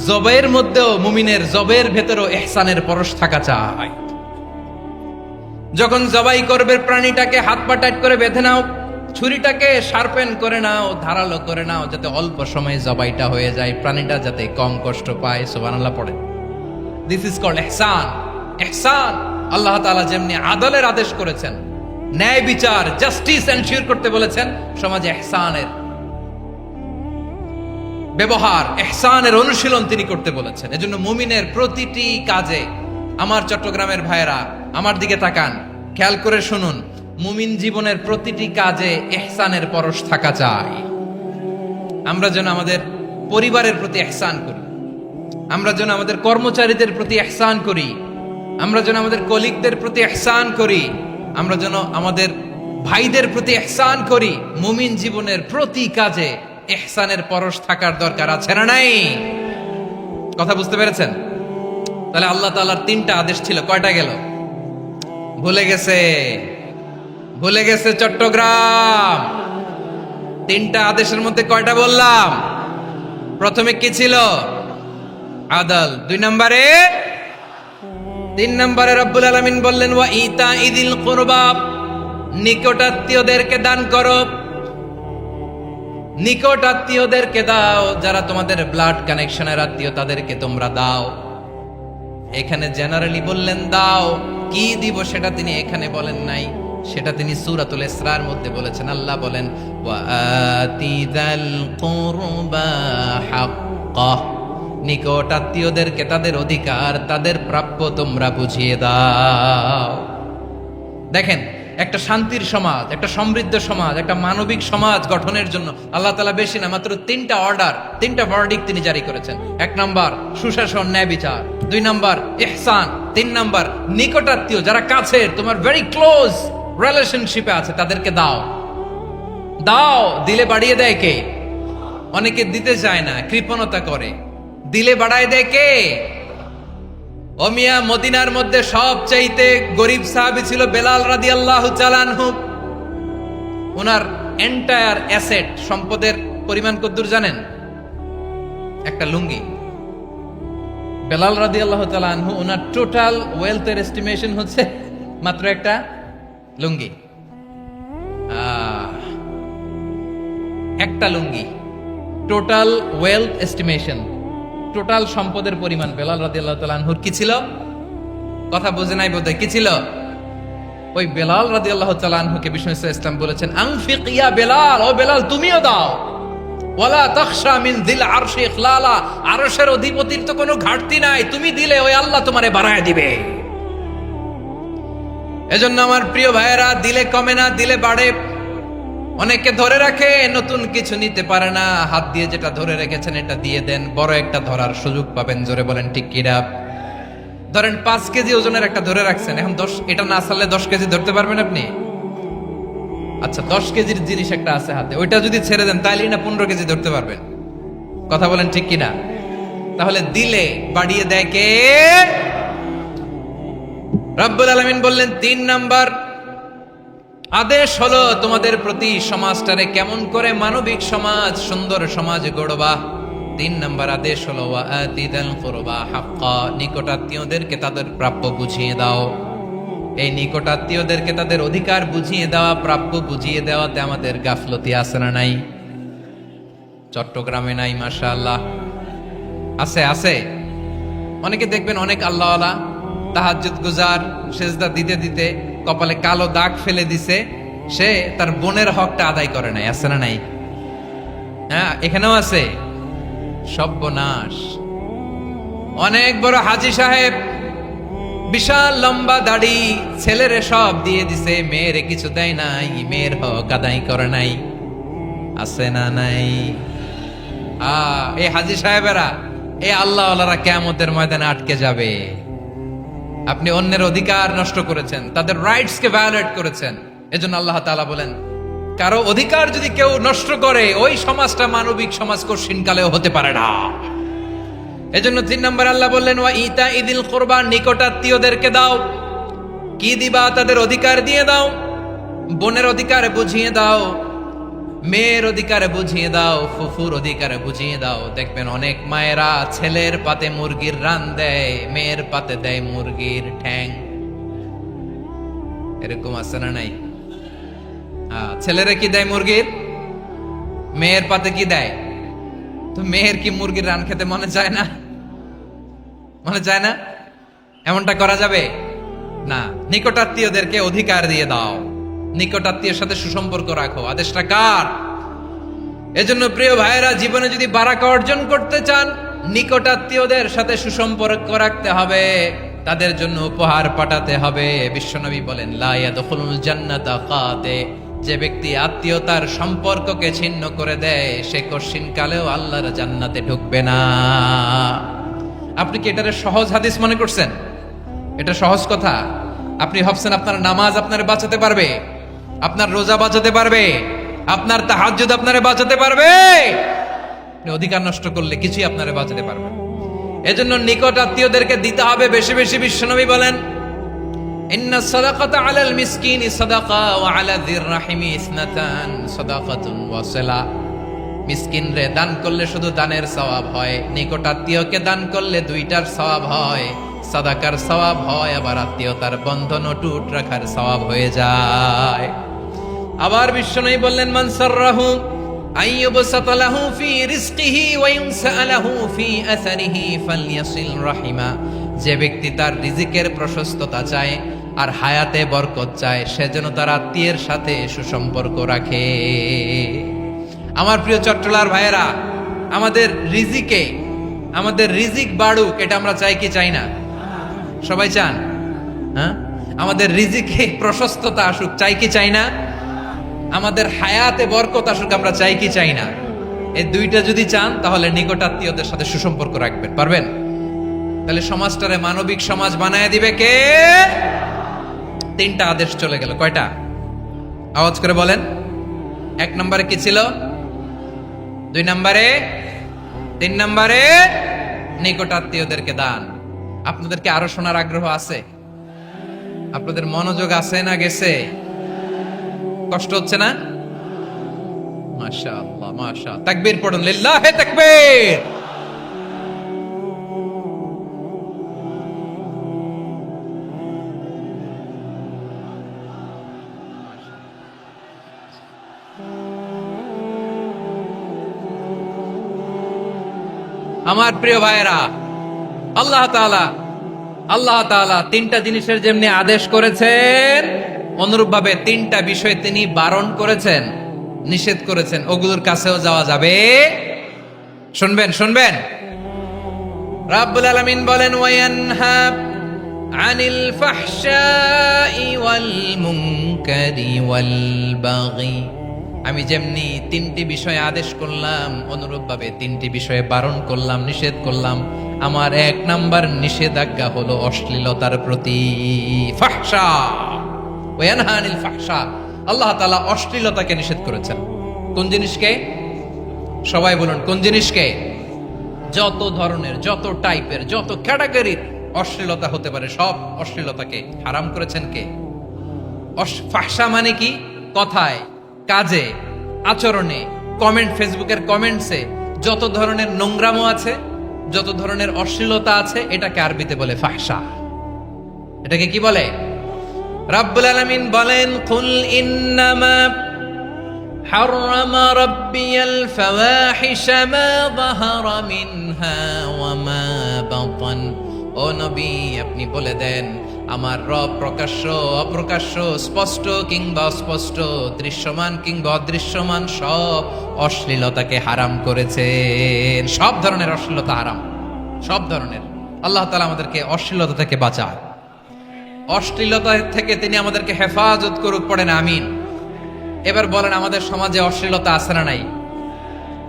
জবাইয়ের মধ্যেও মুমিনের জবের ভেতরেও ইহসানের পরশ থাকা চাই। যখন জবাই করবে প্রাণীটাকে হাত পা টাইট করে বেঁধে নাও, ছুরিটাকে শার্পেন করে নাও, ধারালো করে নাও, যাতে অল্প সময়ে জবাইটা হয়ে যায়, প্রাণীটা যাতে কম কষ্ট পায়। সুবহানাল্লাহ পড়ে। দিস ইজ কল্ড ইহসান। ইহসান আল্লাহ তাআলা যেমনি আদলের আদেশ করেছেন, ন্যায় বিচার, জাস্টিস এনশিওর করতে বলেছেন, সমাজে ইহসানের ব্যবহার, ইহসানের অনুশীলন তিনি করতে বলেছেন। এজন্য মুমিনের প্রতিটি কাজে, আমার চট্টগ্রামের ভাইয়েরা আমার দিকে তাকান, খেয়াল করে শুনুন, মুমিন জীবনের প্রতিটি কাজে ইহসানের পরশ থাকা চাই। আমরা যেন আমাদের পরিবারের প্রতি ইহসান করি, আমরা যেন আমাদের কর্মচারীদের প্রতি ইহসান করি, আমরা যেন আমাদের কলিগদের প্রতি ইহসান করি, আমরা যেন আমাদের ভাইদের প্রতি ইহসান করি। মুমিন জীবনের প্রতি কাজে ইহসানের পরশ থাকার দরকার আছে না নাই? কথা বুঝতে পেরেছেন? তাহলে আল্লাহ তাআলার তিনটা আদেশ ছিল, কয়টা গেল? ভুলে গেছে, ভুলে গেছে চট্টগ্রাম। তিনটা আদেশের মধ্যে কয়টা বললাম? প্রথমে কি ছিল? আদল। 2 নম্বরে, 3 নম্বরে রব্বুল আলামিন বললেন ওয়া ইতা ইদিল কুরবা, নিকটাত্মীয়দেরকে দান করো। নিকট আত্মীয়দেরকে দাও, যারা তোমাদের ব্লাড কানেকশনের আত্মীয় তাদেরকে তোমরা দাও। এখানে জেনারেলি বললেন দাও, কি দিব সেটা তিনি এখানে বলেন নাই, সেটা তিনি সূরাতুল ইসরার মধ্যে বলেছেন। আল্লাহ বলেন ওয়া আতিযাল কুরবা হাক্কাহ, নিকট আত্মীয়দেরকে তাদের অধিকার, তাদের প্রাপ্য তোমরা বুঝিয়ে দাও। দেখেন, একটা শান্তির সমাজ, একটা সমৃদ্ধ সমাজ, একটা মানবিক সমাজ গঠনের জন্য আল্লাহ তাআলা বেশি না, মাত্র 3টা অর্ডার, 3টা ভার্ডিক্ট তিনি জারি করেছেন। 1 নাম্বার সুশাসন, ন্যায় বিচার। 2 নাম্বার ইহসান। 3 নাম্বার নিকটাত্মীয়, যারা কাছের, তোমার ভেরি ক্লোজ রিলেশনশিপে আছে, তাদেরকে দাও। দাও, দিলে বাড়িয়ে দেয় কে? অনেকে দিতে চায় না, কৃপণতা করে। দিলে বাড়ায় দেয় কে? ও মিয়া, মদিনার মধ্যে সবচাইতে গরিব সাহাবী ছিল বেলাল রাদিয়াল্লাহু তাআলা আনহু। ওনার এন্টায়ার অ্যাসেট, সম্পদের পরিমাণ কতদূর জানেন? একটা লুঙ্গি। বেলাল রাদিয়াল্লাহু তাআলা আনহু, ওনার টোটাল ওয়েলথের এস্টিমেশন হচ্ছে মাত্র একটা লুঙ্গি। একটা লুঙ্গি, টোটাল ওয়েলথ এস্টিমেশন, টোটাল সম্পদের পরিমাণ বেলাল রাদিয়াল্লাহু তাআলা আনহুর কি ছিল? কথা বুঝে নাই বোধহয়। কি ছিল? ওই বেলাল রাদিয়াল্লাহু তাআলা আনহুকে বিষ্ণু ইসলাম বলেছেন, আনফিক ইয়া বেলাল, ও বেলাল তুমিও দাও। ওয়ালা তাখশা মিন যিল আরশি ইখলালা, আরশের অধিপতির তো কোনো ঘাটতি নাই, তুমি দিলে ওই আল্লাহ তোমারে বাড়ায় দিবে। এজন্য আমার প্রিয় ভাইয়েরা, দিলে কমে না, দিলে বাড়ে। অনেকে ধরে রাখে, নতুন কিছু নিতে পারে না, হাত দিয়ে যেটা ধরে রেখেছেন এটা দিয়ে দেন, বড় একটা ধরার সুযোগ পাবেন। জোরে বলেন ঠিক কিনা? ধরেন 5 কেজি ওজনের একটা ধরে রাখছেন, এখন 10, এটা না চাললে 10 কেজি ধরতে পারবেন আপনি? আচ্ছা, 10 কেজির জিনিস একটা আছে হাতে, ওইটা যদি ছেড়ে দেন তাইলে না 15 কেজি ধরতে পারবেন? কথা বলেন ঠিক কিনা? তাহলে দিলে বাড়িয়ে দেয় কে? রব্বুল আলামিন বললেন 3 নাম্বার আদেশ হলো তোমাদের প্রতি, সমাজটারে কেমন করে মানবিক সমাজ, সুন্দর সমাজ গড়বা। 3 নাম্বার আদেশ হলো ওয়াআতিদাল কুরবা হাক্কা, নিকটাত্মীয়দেরকে তাদের প্রাপ্য বুঝিয়ে দাও। এই নিকটাত্মীয়দেরকে তাদের অধিকার বুঝিয়ে দেওয়া, প্রাপ্য বুঝিয়ে দেওয়াতে আমাদের গাফলতি আছে না নাই? চট্টগ্রামে নাই? মাশাআল্লাহ আছে, আছে। অনেকে দেখবেন অনেক আল্লাহওয়ালা, তাহাজ্জুদ গুজার, সেজদা দিতে দিতে কপালে কালো দাগ ফেলে দিছে, সে তার বোনের হকটা আদায় করে নাই। আছে না নাই? হ্যাঁ, এখানেও আছে। সর্বনাশ। অনেক বড় হাজী সাহেব, বিশাল লম্বা দাড়ি, ছেলেরে সব দিয়ে দিছে, মেয়েরে কিছু দেয় নাই, মেয়ের হক আদায় করে নাই। আছে না নাই? এই হাজী সাহেবেরা, এই আল্লাহওয়ালারা কিয়ামতের ময়দানে আটকে যাবে। আপনি অন্যের অধিকার নষ্ট করেছেন, তাদের রাইটস কে ভায়োলেট করেছেন। এজন্য আল্লাহ তাআলা বলেন, কারো অধিকার যদি কেউ নষ্ট করে, ওই সমাজটা মানবিক সমাজ কঠিন কালেও হতে পারে না। এজন্য 3 নম্বর আল্লাহ বললেন, ওয়া ইতা ইদিল কুরবা, নিকটাত্মীয়দেরকে দাও। কি দিবা? তাদের অধিকার দিয়ে দাও। বোনের অধিকার বুঝিয়ে দাও, মেয়ের অধিকার বুঝিয়ে দাও, ফুফুর অধিকার বুঝিয়ে দাও। দেখবেন অনেক মায়েরা ছেলের পাতে মুরগির রান দেয়, মেয়ের পাতে দেয় মুরগির ঠ্যাং। এরকম আছে না নাই? ছেলেরা কি দেয়? মুরগির। মেয়ের পাতে কি দেয়? তো মেয়ের কি মুরগির রান খেতে মনে চায় না? মনে চায় না? এমনটা করা যাবে না। নিকটাত্মীয়দেরকে অধিকার দিয়ে দাও, নিকটাত্মীয়ের সাথে সুসম্পর্ক রাখো। আদেশটা কার? এজন্য প্রিয় ভাইয়েরা, জীবনে যদি বারাকা অর্জন করতে চান, নিকটাত্মীয়দের সাথে সুসম্পর্ক রাখতে হবে, তাদের জন্য উপহার পাঠাতে হবে। বিশ্বনবী বলেন, লা ইয়াদখুলুল জান্নাতা কাতে, যে ব্যক্তি আত্মীয়তার সম্পর্ককে ছিন্ন করে দেয়, সে কঠিন কালেও আল্লাহর জান্নাতে ঢুকবে না। আপনি কি এটারে সহজ হাদিস মনে করছেন? এটা সহজ কথা? আপনি ভাবছেন আপনার নামাজ আপনারে বাঁচাতে পারবে? আপনার রোজা বাঁচাতে পারবে? আপনার তাহাজ্জুদ আপনারে বাঁচাতে পারবে? অধিকার নষ্ট করলে কিছুই আপনারে বাঁচাতে পারবে। এজন্য নিকট আত্মীয়দেরকে দিতে হবে বেশি বেশি। বিশ্বনবী বলেন, ইন্না সাদাকাতা আলাল মিসকিনি সাদাকা ওয়া আলা যির রাহিমি ইসনাতান সাদাকাতুন ওয়া সিলা। মিসকিনরে দান করলে শুধু দানের সওয়াব হয়, নিকট আত্মীয়কে দান করলে 2টার সওয়াব হয়। সাদাকার সওয়াব হয়, আবার আত্মীয়তার বন্ধন অটুট রাখার সওয়াব হয়ে যায়। আবার বিশ্বনবী বললেন, মান সাররাহু আইয়ুবসাতা লাহু ফি রিজকিহি ওয়া ইউনসালাহু ফি আসারিহি ফালইয়াসিল রাহিমা। যে ব্যক্তি তার রিজিকের প্রশস্ততা চায় আর হায়াতে বরকত চায়, সে যেন তার আত্মীয়ের সাথে সুসম্পর্ক রাখে। আমার প্রিয় চট্টলার ভাইয়েরা, আমাদের রিজিক বাড়ুক, এটা আমরা চাই কি চাই না? সবাই চান? হ্যাঁ, আমাদের রিজিকে প্রশস্ততা আসুক, চাই কি চাই না? আমাদের হায়াতে বরকত আসুক, আমরা চাই কি চাই না? এই 2টা যদি চান, তাহলে নিকটাত্মীয়দের সাথে সুসম্পর্ক রাখবেন। পারবেন? তাহলে সমাজটারে মানবিক সমাজ বানায় দিবে কে? 3টা আদেশ চলে গেল। কয়টা? আওয়াজ করে বলেন। 1 নম্বরে কি ছিল? 2 নম্বরে, 3 নম্বরে নিকটাত্মীয়দেরকে দান। আপনাদেরকে আরো শোনার আগ্রহ আছে? আপনাদের মনোযোগ আছে না গেছে? কষ্ট হচ্ছে না? মাশাআল্লাহ, মাশাআল্লাহ। তাকবীর পড়ুন, লিল্লাহে তাকবীর। আমার প্রিয় ভাইয়েরা, আল্লাহ তাআলা তিনটা জিনিসের যেমনি আদেশ করেছেন, অনুরূপভাবে তিনটা বিষয় তিনি বারণ করেছেন, নিষেধ করেছেন। ওগুলোর কাছেও যাওয়া যাবে। শুনবেন। রাব্বুল আলামিন বলেন, ওয়ায়ানহা আনিল ফাহশাই ওয়াল মুনকারি ওয়াল বাগি। আমি যেমনি তিনটি বিষয়ে আদেশ করলাম, অনুরূপভাবে তিনটি বিষয়ে বারণ করলাম, নিষেধ করলাম। আমার 1 নাম্বার নিষেধাজ্ঞা হলো অশ্লীলতার প্রতি। ফাহশা, ওয়ায়ানহা আনিল ফাহশা। আল্লাহ তাআলা অশ্লীলতাকে নিষেধ করেছেন। কোন জিনিসকে? সবাই বলুন, কোন জিনিসকে? যত ধরনের, যত টাইপের, যত ক্যাটাগরির অশ্লীলতা হতে পারে, সব অশ্লীলতাকে হারাম করেছেন কে? ফাহশা মানে কি? কথায়, কাজে, আচরণে, কমেন্ট, ফেসবুকের কমেন্টসে যত ধরনের নোংরামো আছে, যত ধরনের অশ্লীলতা আছে, এটাকে আরবিতে বলে ফাহশা। এটাকে কি বলে? রাব্বুল আলামিন বলেন, কুল ইন্নামা হাররামা রাব্বিয়াল ফাওয়াহিশা মা যাহারা মিনহা ওয়া মা বাতান। ও নবী, আপনি বলে দেন, আমার রব প্রকাশ্য, অপ্রকাশ্য, স্পষ্ট কিংবা অস্পষ্ট, দৃশ্যমান কিংবা অদৃশ্যমান সব অশ্লীলতাকে হারাম করেছেন। সব ধরনের অশ্লীলতা হারাম, সব ধরনের। আল্লাহ তাআলা আমাদেরকে অশ্লীলতা থেকে বাঁচায়, অশ্লীলতা থেকে তিনি আমাদেরকে হেফাজত করুক। পড়েন আমিন। এবার বলেন, আমাদের সমাজে অশ্লীলতা আছে না নাই?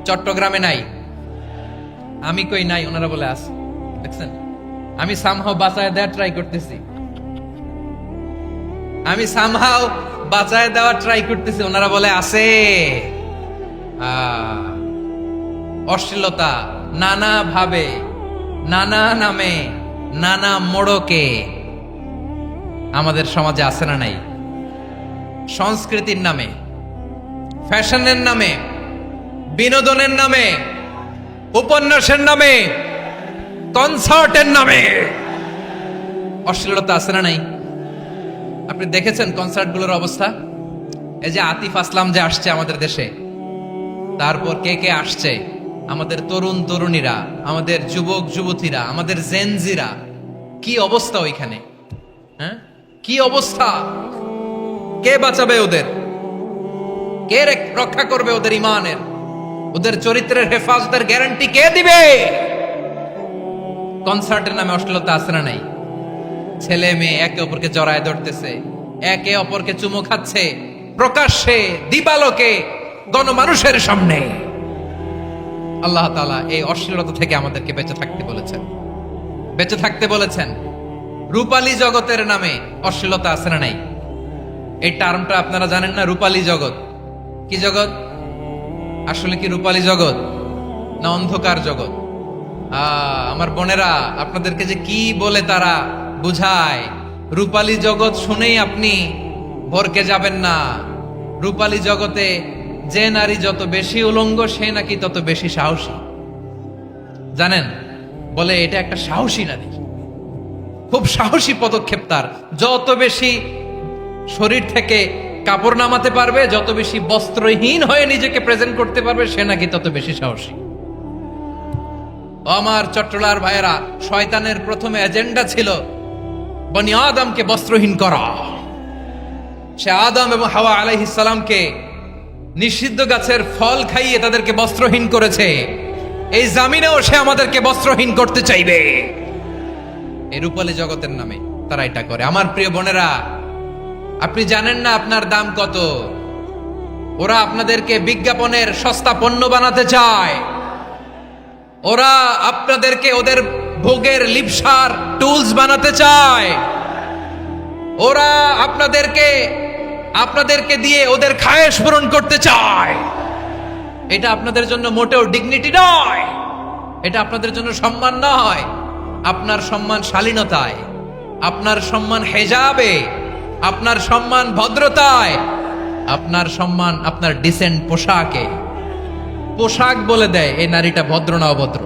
চট্টগ্রামে নাই? আমি কই নাই, ওনারা বলে আছে। দেখছেন, আমি সামহাও বাঁচায় দেওয়ার ট্রাই করতেছি, ওনারা বলে আছে। অশ্লীলতা নানা ভাবে, নানা নামে, নানা মোড়কে আমাদের সমাজে আছে না নাই? সংস্কৃতির নামে, ফ্যাশনের নামে, বিনোদনের নামে, উপন্যাসের নামে, কনসার্টের নামে অশ্লীলতা আছে না নাই? আপনি দেখেছেন কনসার্টগুলোর অবস্থা? এই যে আতিফ আসলাম যে আসছে আমাদের দেশে, তারপর কে আসছে? আমাদের তরুণ তরুণীরা, আমাদের যুবক যুবতীরা, আমাদের জেনজিরা। কি অবস্থা ওইখানে? হ্যাঁ, কি অবস্থা? কে বাঁচাবে ওদের? কে রক্ষা করবে ওদের ইমানের, ওদের চরিত্রের হেফাজতের গ্যারান্টি কে দিবে? কনসার্টের নামে অশ্লীলতা আছে না নাই? ছেলে মেয়ে একে অপরকে জড়ায় ধরতেছে, একে অপরকে চুমু খাচ্ছে, প্রকাশ্যে, দিবালোকে, গণমানুষের সামনে। আল্লাহ তাআলা এই অশ্লীলতা থেকে আমাদেরকে বেঁচে থাকতে বলেছেন, বেঁচে থাকতে বলেছেন। রূপালী জগতের নামে অশ্লীলতা আছে না নাই? এই টার্মটা আপনারা জানেন না? রূপালী জগৎ কি জগৎ? আসলে কি রূপালী জগৎ না অন্ধকার জগৎ? আমার বোনেরা, আপনাদেরকে যে কি বলে তারা বুঝায়, রূপালী জগৎ শুনেই আপনি ভরকে যাবেন না। রূপালী জগতে যে নারী যত বেশি উলঙ্গ, সে নাকি তত বেশি সাহসী। জানেন, বলে এটা একটা সাহসী নারী, খুব সাহসী পদক্ষেপ তার। যত বেশি শরীর থেকে কাপড় নামাতে পারবে, যত বেশি বস্ত্রহীন হয়ে নিজেকে প্রেজেন্ট করতে পারবে, সে নাকি তত বেশি সাহসী। আমার চট্টলার ভাইয়েরা, শয়তানের প্রথমে এজেন্ডা ছিল বনি আদমকে বস্ত্রহীন করা। সে আদম এবং হাওয়া আলাইহিস সালামকে নিষিদ্ধ গাছের ফল খাইয়ে তাদেরকে বস্ত্রহীন করেছে। এই জামিনেও সে আমাদেরকে বস্ত্রহীন করতে চাইবে। এই রূপালী জগতের নামে তারা এটা করে। আমার প্রিয় বোনেরা, আপনি জানেন না আপনার দাম কত। ওরা আপনাদেরকে বিজ্ঞাপনের সস্তা পণ্য বানাতে চায়। ওরা আপনাদেরকে ওদের ভোগের লিপসার টুলস বানাতে চায়। ওরা আপনাদেরকে দিয়ে ওদের খায়েশ পূরণ করতে চায়। এটা আপনাদের জন্য মোটেও ডিগনিটি নয়, এটা আপনাদের জন্য সম্মান নয়। আপনার সম্মান শালীনতায়, আপনার সম্মান হেজাবে, আপনার সম্মান ভদ্রতায়, আপনার সম্মান আপনার ডিসেন্ট পোশাকে। পোশাক বলে দেয় এই নারীটা ভদ্র না অভদ্র,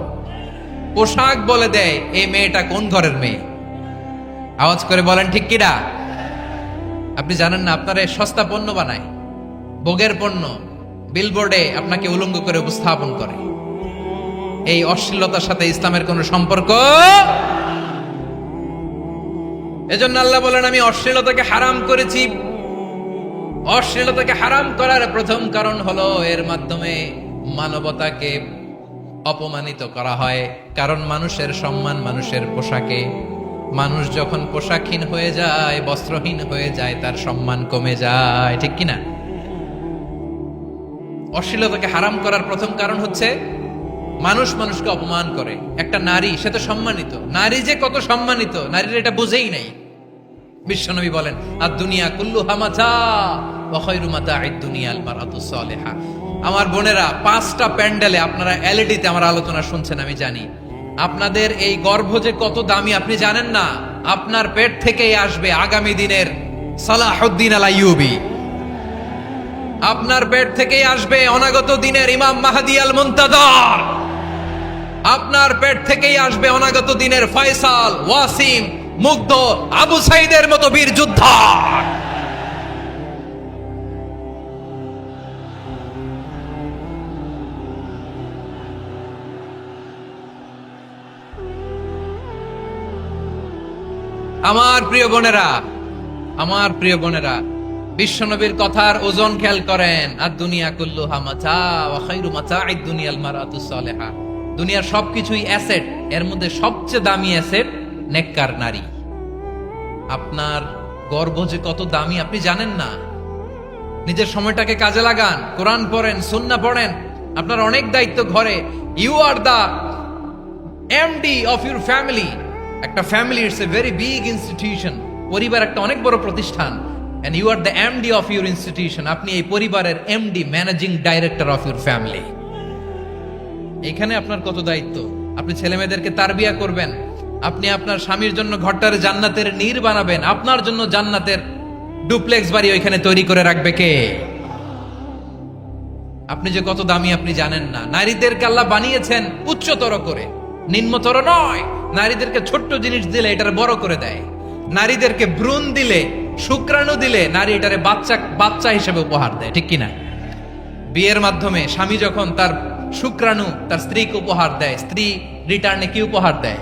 পোশাক বলে দেয় এই মেয়েটা কোন ঘরের মেয়ে। আওয়াজ করে বলেন ঠিক কিনা? আপনি জানেন না আপনারা সস্তা পণ্য বানায়, ভোগের পণ্য, বিলবোর্ডে আপনাকে উলঙ্গ করে উপস্থাপন করে। এই অশ্লীলতার সাথে ইসলামের কোনো সম্পর্ক। এজন্য আল্লাহ বলেন আমি অশ্লীলতাকে হারাম করেছি। অশ্লীলতাকে হারাম করার প্রথম কারণ হলো এর মাধ্যমে মানবতাকে অপমানিত করা হয়। কারণ মানুষের সম্মান মানুষের পোশাকে। মানুষ যখন পোশাকহীন হয়ে যায়, বস্ত্রহীন হয়ে যায়, তার সম্মান কমে যায়, ঠিক কিনা? অশ্লীলতাকে হারাম করার প্রথম কারণ হচ্ছে মানুষ মানুষকে অপমান করে। একটা নারী, সে তো সম্মানিত, নারী যে কত সম্মানিত নারীর এটা বুঝেই নাই। বিশ্বনবী বলেন আর দুনিয়া কুল্লুহা মাতা ওয়া খায়রু মাতা'আদ দুনিয়াল মারআতুস সালিহা। আমার বোনেরা, 5টা প্যান্ডেলে আপনারা এলইডিতে আমার আলোচনা শুনছেন, আমি জানি। আপনাদের এই গর্ভ যে কত দামি আপনি জানেন না। আপনার পেট থেকেই আসবে আগামী দিনের সালাহুদ্দিন আল আইয়ুবী। আপনার পেট থেকেই আসবে অনাগত দিনের ইমাম মাহদী আল মুনতাযর। আপনার পেট থেকেই আসবে অনাগত দিনের ফয়সাল, ওয়াসিম, মুগ্ধ, আবু সাইদের মতো বীর যোদ্ধা। আমার প্রিয় বোনেরা, আমার প্রিয় বোনেরা, বিশ্বনবীর কথার ওজন খেয়াল করেন। আর দুনিয়া কুল্লুহা মাতা ওয়া খায়রু মাতা'আদ দুনিয়াল মারআতুস সালিহা। দুনিয়ার সবকিছুই অ্যাসেট, এর মধ্যে সবচেয়ে দামি অ্যাসেট নেককার নারী। আপনার গর্ভ যে কত দামি আপনি জানেন না। নিজের সময়টাকে কাজে লাগান, কোরআন পড়েন, সুন্নাহ পড়েন। আপনার অনেক দায়িত্ব ঘরে। You are the MD of your family. একটা family it's a very big institution. পরিবার একটা অনেক বড় প্রতিষ্ঠান। And you are the MD of your institution. আপনি এই পরিবারের MD, managing director of your family. এখানে আপনার কত দায়িত্ব। আপনি ছেলে মেয়েদেরকে তারবিয়া করবেন। আপনি আপনার স্বামীর জন্য ঘরটারে জান্নাতের নীর বানাবেন। আপনার জন্য জান্নাতের ডুপ্লেক্স বাড়ি ওইখানে তৈরি করে রাখবে কে? আপনি যে কত দামি আপনি জানেন না। নারীদেরকে আল্লাহ বানিয়েছেন উচ্চতর করে, নিম্নতর নয়। নারীদেরকে ছোট্ট জিনিস দিলে এটারে বড় করে দেয়। নারীদেরকে ভ্রূণ দিলে, শুক্রাণু দিলে নারী এটারে বাচ্চা হিসেবে উপহার দেয়, ঠিক কিনা? বিয়ের মাধ্যমে স্বামী যখন তার শুক্রাণু তার স্ত্রীকে উপহার দেয়, স্ত্রী রিটার্নে কি উপহার দেয়?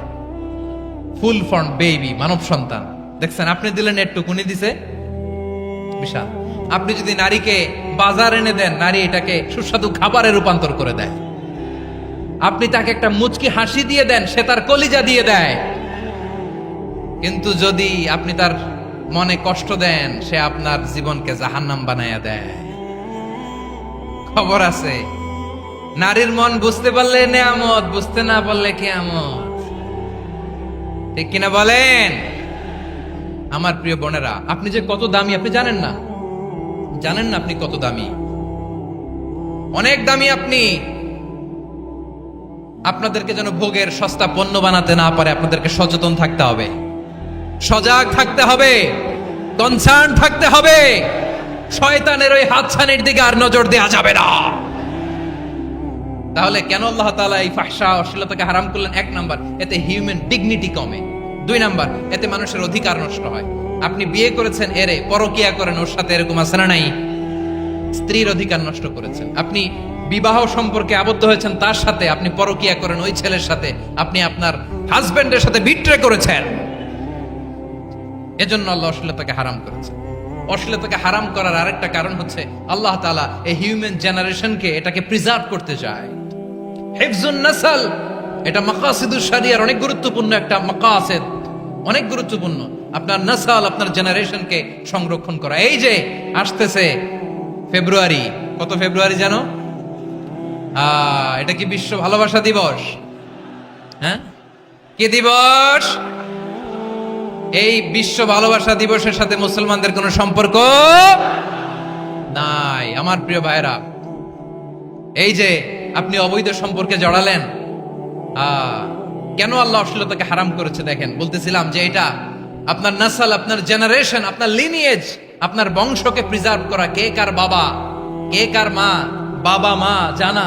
ফুল ফর্ম বেবি, মানব সন্তান। দেখছেন, আপনি দিলেন একটু, উনি দিছে বিশাল। আপনি যদি নারীকে বাজার এনে দেন, নারী এটাকে সুস্বাদু খাবারে রূপান্তর করে দেয়। আপনি তাকে একটা মুচকি হাসি দিয়ে দেন, সে তার কলিজা দিয়ে দেয়। কিন্তু যদি আপনি তার মনে কষ্ট দেন, সে আপনার জীবনকে জাহান্নাম বানায়া দেয়। খবর আছে, নারীর মন বুঝতে পারলে নেয়ামত, বুঝতে না পারলে কিয়ামত, ঠিক কিনা বলেন? আমার প্রিয় বোনেরা, আপনি যে কত দামি আপনি জানেন না। জানেন না আপনি কত দামি, অনেক দামি আপনি। আপনাদেরকে যেন ভোগের সস্তা পণ্য বানাতে না পারে, আপনাদেরকে সচেতন থাকতে হবে, সজাগ থাকতে হবে, কনসার্ন থাকতে হবে। শয়তানের ওই হাতছানির দিকে আর নজর দেওয়া যাবে না। তাহলে কেন আল্লাহ তাআলা এই ফাহশা, অশ্লীলতাকে হারাম করলেন? 1 নাম্বার, এতে হিউম্যান ডিগনিটি কমে। 2 নাম্বার, এতে মানুষের অধিকার নষ্ট হয়। আপনি বিয়ে করেছেন, এরে পরকিয়া করেন, ওর সাথে এরকম আছে না নাই? স্ত্রীর অধিকার নষ্ট করেছেন। আপনি বিবাহ সম্পর্কে আবদ্ধ হয়েছেন তার সাথে, আপনি পরকিয়া করেন ওই ছেলের সাথে, আপনি আপনার হাজবেন্ডের সাথে বিট্রে করেছেন। এজন্য আল্লাহ অশ্লীলতাকে হারাম করেছেন। অশ্লীলতাকে হারাম করার আরেকটা কারণ হচ্ছে আল্লাহ তাআলা এই হিউম্যান জেনারেশনকে, এটাকে প্রিজার্ভ করতে চায়। হিফজুন নাসল, এটা মাকাসিদুশ শরিয়ার অনেক গুরুত্বপূর্ণ একটা মাকাসিদ, অনেক গুরুত্বপূর্ণ। আপনার নাসল, আপনার জেনারেশনকে সংরক্ষণ করা। এই যে আসতেছে ফেব্রুয়ারি, কত ফেব্রুয়ারি জানো? এটা কি বিশ্ব ভালোবাসা দিবস? হ্যাঁ, কি দিবস? এই বিশ্ব ভালোবাসা দিবসের সাথে মুসলমানদের কোনো সম্পর্ক নাই। আমার প্রিয় ভাইরা, এই যে আপনি অবৈধ সম্পর্কে জড়ালেন, কেন আল্লাহ অশ্লীলতাকে হারাম করেছে দেখেন। বলতেছিলাম যে এটা আপনার নাসল, আপনার জেনারেশন, আপনার লিনিয়েজ, আপনার বংশকে প্রিজার্ভ করা। কে কার বাবা, কে কার মা, বাবা মা জানা,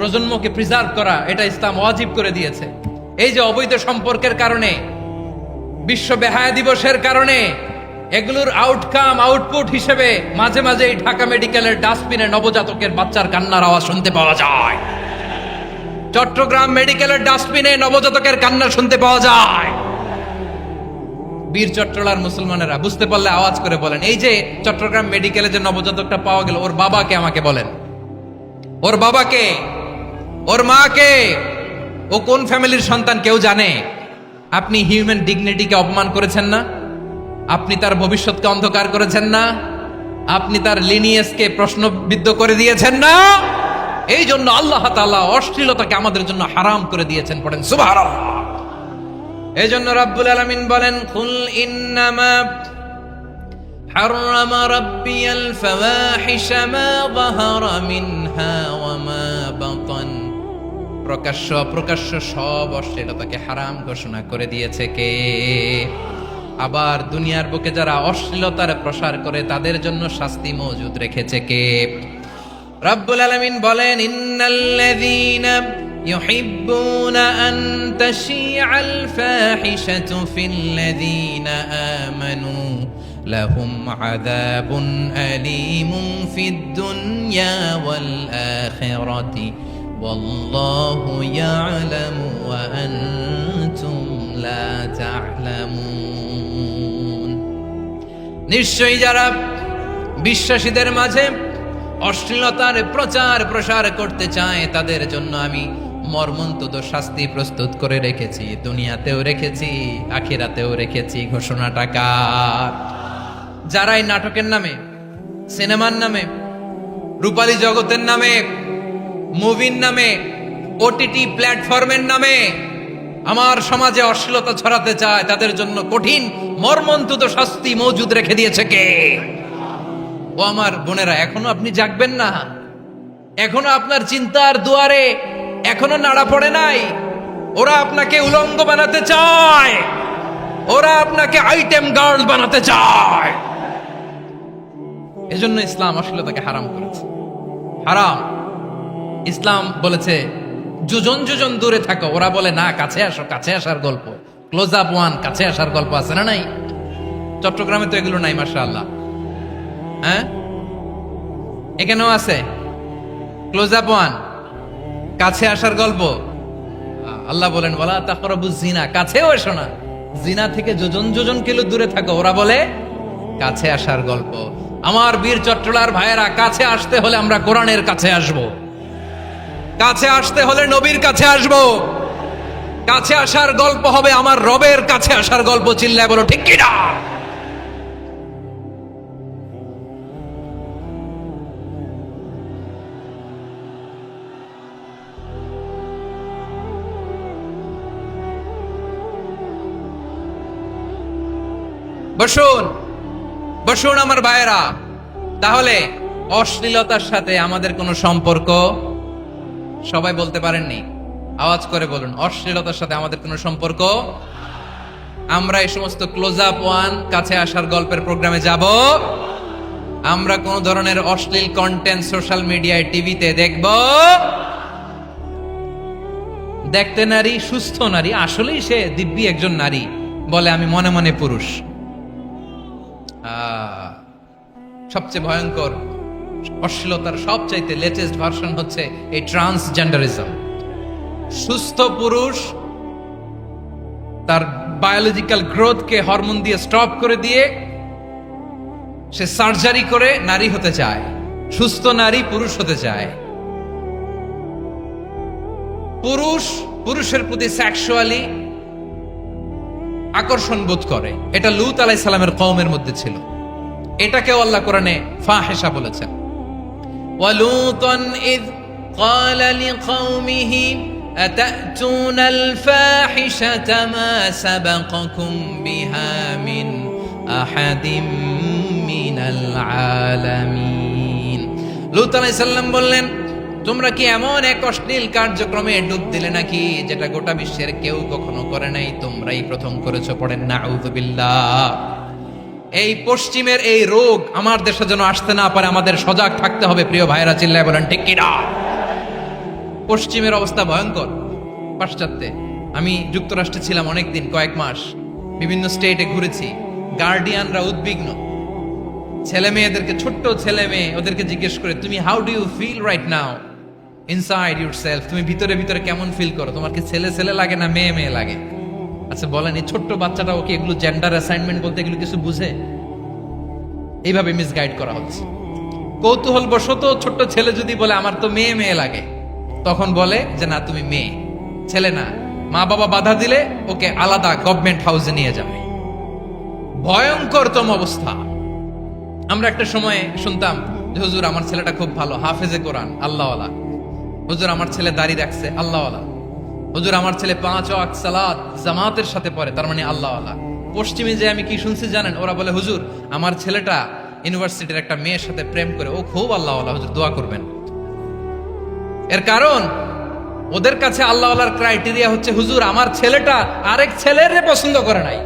প্রজন্মকে প্রিজার্ভ করা, এটা ইসলাম ওয়াজিব করে দিয়েছে। এই যে অবৈধ সম্পর্কের কারণে, বিশ্ব বেহায়া দিবসের কারণে, এগুলোর আউটপুট হিসেবে মাঝে মাঝে এই ঢাকা মেডিকেলের ডাস্টবিনে নবজাতকের বাচ্চার কান্নার আওয়াজ শুনতে পাওয়া যায়। চট্টগ্রাম মেডিকেলের ডাস্টবিনে নবজাতকের কান্না শুনতে পাওয়া যায়। বীর চট্টলার মুসলমানেরা বুঝতে পারলে আওয়াজ করে বলেন, এই যে চট্টগ্রাম মেডিকেলে যে নবজাতকটা পাওয়া গেল, ওর বাবাকে আমাকে বলেন, ওর বাবাকে, ওর মাকে, ও কোন ফ্যামিলির সন্তান কেউ জানে? আপনি হিউম্যান ডিগনিটিকে অপমান করেছেন না? আপনি তার ভবিষ্যৎকে অন্ধকার করেছেন না? আপনি তার লিনিয়েজকে প্রশ্নবিদ্ধ করে দিয়েছেন না? এই জন্য আল্লাহ তাআলা অশ্লীলতাকে আমাদের জন্য হারাম করে দিয়েছেন। পড়েন সুবহানাল্লাহ। এই জন্য রাব্বুল আলামিন বলেন, কুল ইন্নামা হারামা রাব্বিয়াল ফাওয়াহিশা মা যাহারা মিনহা ওয়া মা বাতান। প্রকাশ্য অপ্রকাশ্য সব অশ্লীলতাকে হারাম ঘোষণা করে দিয়েছে কে? আবার দুনিয়ার বুকে যারা অশ্লীলতার প্রসার করে তাদের জন্য শাস্তি মজুদ রেখেছে কে? রাব্বুল আলামিন বলেন, ইন্নাল্লাযীনা ইউহিব্বুনা আন তাশিআল ফাহিশাতু ফিল্লাযীনা আমানু লাহুম আযাবুন আলীমুন ফিদ দুনিয়া ওয়াল আখিরাতি ওয়াল্লাহু ইয়ালামু ওয়া আনতুম লা তা'লামুন। নিশ্চয়ই যারা বিশ্বাসীদের মাঝে অশ্লীলতার প্রচার প্রসার করতে চায় তাদের জন্য আমি মর্মন্তুদ শাস্তি প্রস্তুত করে রেখেছি, দুনিয়াতেও রেখেছি, আখিরাতেও রেখেছি। ঘোষণাটা কার? যারাই নাটকের নামে, সিনেমার নামে, রূপালী জগতের নামে, মুভির নামে, ওটিটি প্ল্যাটফর্মের নামে আমার সমাজে অশ্লীলতা ছড়াতে চায় তাদের জন্য কঠিন মর্মন্তুদ শাস্তি মজুদ রেখে দিয়েছে কে? ও আমার বোনেরা, এখনো আপনি জাগবেন না? এখনো আপনার চিন্তার দুয়ারে এখনো নাড়া পড়ে নাই? ওরা আপনাকে উলঙ্গ বানাতে চায়, ওরা আপনাকে আইটেম গার্ল বানাতে চায়। এজন্য ইসলাম অশ্লীলতাকে হারাম করেছে। হারাম। ইসলাম বলেছে যোজন যোজন দূরে থাকো, ওরা বলে না কাছে আসো, কাছে আসার গল্প, ক্লোজ আপ ওয়ান, কাছে আসার গল্প আছে না নাই? চট্টগ্রামে তো এগুলো নাই মাশাআল্লাহ। হ্যাঁ, এখানেও আছে ক্লোজ আপ ওয়ান, কাছে আসার গল্প। আল্লাহ বলেন ওয়ালা তাকরাবুজ জিনা, কাছেও এসো না, জিনা থেকে যোজন যোজন কিলো দূরে থাকো, ওরা বলে কাছে আসার গল্প। আমার বীর চট্টলার ভাইয়েরা, কাছে আসতে হলে আমরা কোরআনের কাছে আসব, কাছে আসতে হলে নবীর কাছে আসব, কাছে আসার গল্প হবে আমার রবের কাছে আসার গল্প। চিল্লায় বলো ঠিক কিনা? বসুন বসুন আমার ভাইয়েরা। তাহলে অশ্লীলতার সাথে আমাদের কোনো সম্পর্ক? সবাই বলতে পারেননি, আওয়াজ করে বলুন, অশ্লীলতার সাথে আমাদের কোনো সম্পর্ক? আমরা এই সমস্ত ক্লোজ আপ ওয়ান, কাছে আসার গল্পের প্রোগ্রামে যাব? আমরা কোন ধরনের অশ্লীল কন্টেন্ট সোশ্যাল মিডিয়ায়, টিভিতে দেখব? দেখতে নারী, সুস্থ নারী, আসলেই সে দিব্যি একজন নারী, বলে আমি মনে মনে পুরুষ। সবচেয়ে ভয়ঙ্কর অশ্লীলতার সবচাইতে লেটেস্ট ভার্সন হচ্ছে এই ট্রান্সজেন্ডারিজম। সুস্থ পুরুষ তার বায়োলজিক্যাল গ্রোথকে হরমোন দিয়ে স্টপ করে দিয়ে সে সার্জারি করে নারী হতে চায়, সুস্থ নারী পুরুষ হতে চায়। পুরুষ পুরুষের প্রতি সেক্সুয়ালি আকর্ষণ বোধ করে। এটা লূত আলাইহিস সালামের কওমের মধ্যে ছিল। এটাকেও আল্লাহ কোরআনে ফাহিশা বলেছেন। ওয়ালুতান ইয ক্বালা লিকওমিহি আতাতুনাল ফাহিশাতা মা সাবাকাকুম বিহা মিন আহাদিম মিনাল আলামিন। লূত আলাইহিস সালাম বললেন, তোমরা কি এমন এক অশ্লীল কার্যক্রমে ডুব দিলে নাকি যেটা গোটা বিশ্বের কেউ কখনো করে নাই, তোমরাই প্রথম করেছো। পড়েন নাউযুবিল্লাহ। এই পশ্চিমের এই রোগ আমার দেশে যেন আসতে না পারে, আমাদের সজাগ থাকতে হবে প্রিয় ভাইরা। চিল্লায় বলেন ঠিক কিনা? পশ্চিমের অবস্থা ভয়ঙ্কর। পাশ্চাত্যে আমি যুক্তরাষ্ট্রে ছিলাম অনেকদিন, কয়েক মাস, বিভিন্ন স্টেটে ঘুরেছি। গার্ডিয়ানরা উদ্বিগ্ন, ছেলে মেয়েদেরকে, ছোট্ট ছেলে মেয়ে, ওদেরকে জিজ্ঞেস করে, তুমি how do you feel right now inside yourself, তুমি ভিতরে ভিতরে কেমন ফিল করো, তোমার কি ছেলে ছেলে লাগে না মেয়ে মেয়ে লাগে? আচ্ছা বলেন, এই ছোট্ট বাচ্চাটা ওকে এগুলো জেন্ডার অ্যাসাইনমেন্ট বলতে এগুলো কিছু বুঝে? এইভাবে মিসগাইড করা হচ্ছে। কৌতূহল বশত ছোট্ট ছেলে যদি বলে আমার তো মেয়ে মেয়ে লাগে, তখন বলে যে না তুমি মেয়ে, ছেলে না। মা বাবা বাধা দিলে ওকে আলাদা গভর্নমেন্ট হাউসে নিয়ে যাবে। ভয়ঙ্করতম অবস্থা। আমরা একটা সময়ে শুনতাম যে হুজুর আমার ছেলেটা খুব ভালো, হাফেজে কোরআন, আল্লাহওয়ালা। হুজুর আমার ছেলে দাড়ি রাখছে, আল্লাহওয়ালা। হুজুর আমার ছেলে 5 ওয়াক্ত সালাত জামাতের সাথে পড়ে, তার মানে আল্লাহওয়ালা। পশ্চিমে যে আমি কি শুনছি জানেন? ওরা বলে হুজুর আমার ছেলেটা ইউনিভার্সিটির একটা মেয়ের সাথে প্রেম করে, ও খুব আল্লাহওয়ালা, হুজুর দোয়া করবেন। এর কারণ ওদের কাছে আল্লাহওয়ালার ক্রাইটেরিয়া হচ্ছে হুজুর আমার ছেলেটা আরেক ছেলের পছন্দ করে নাই,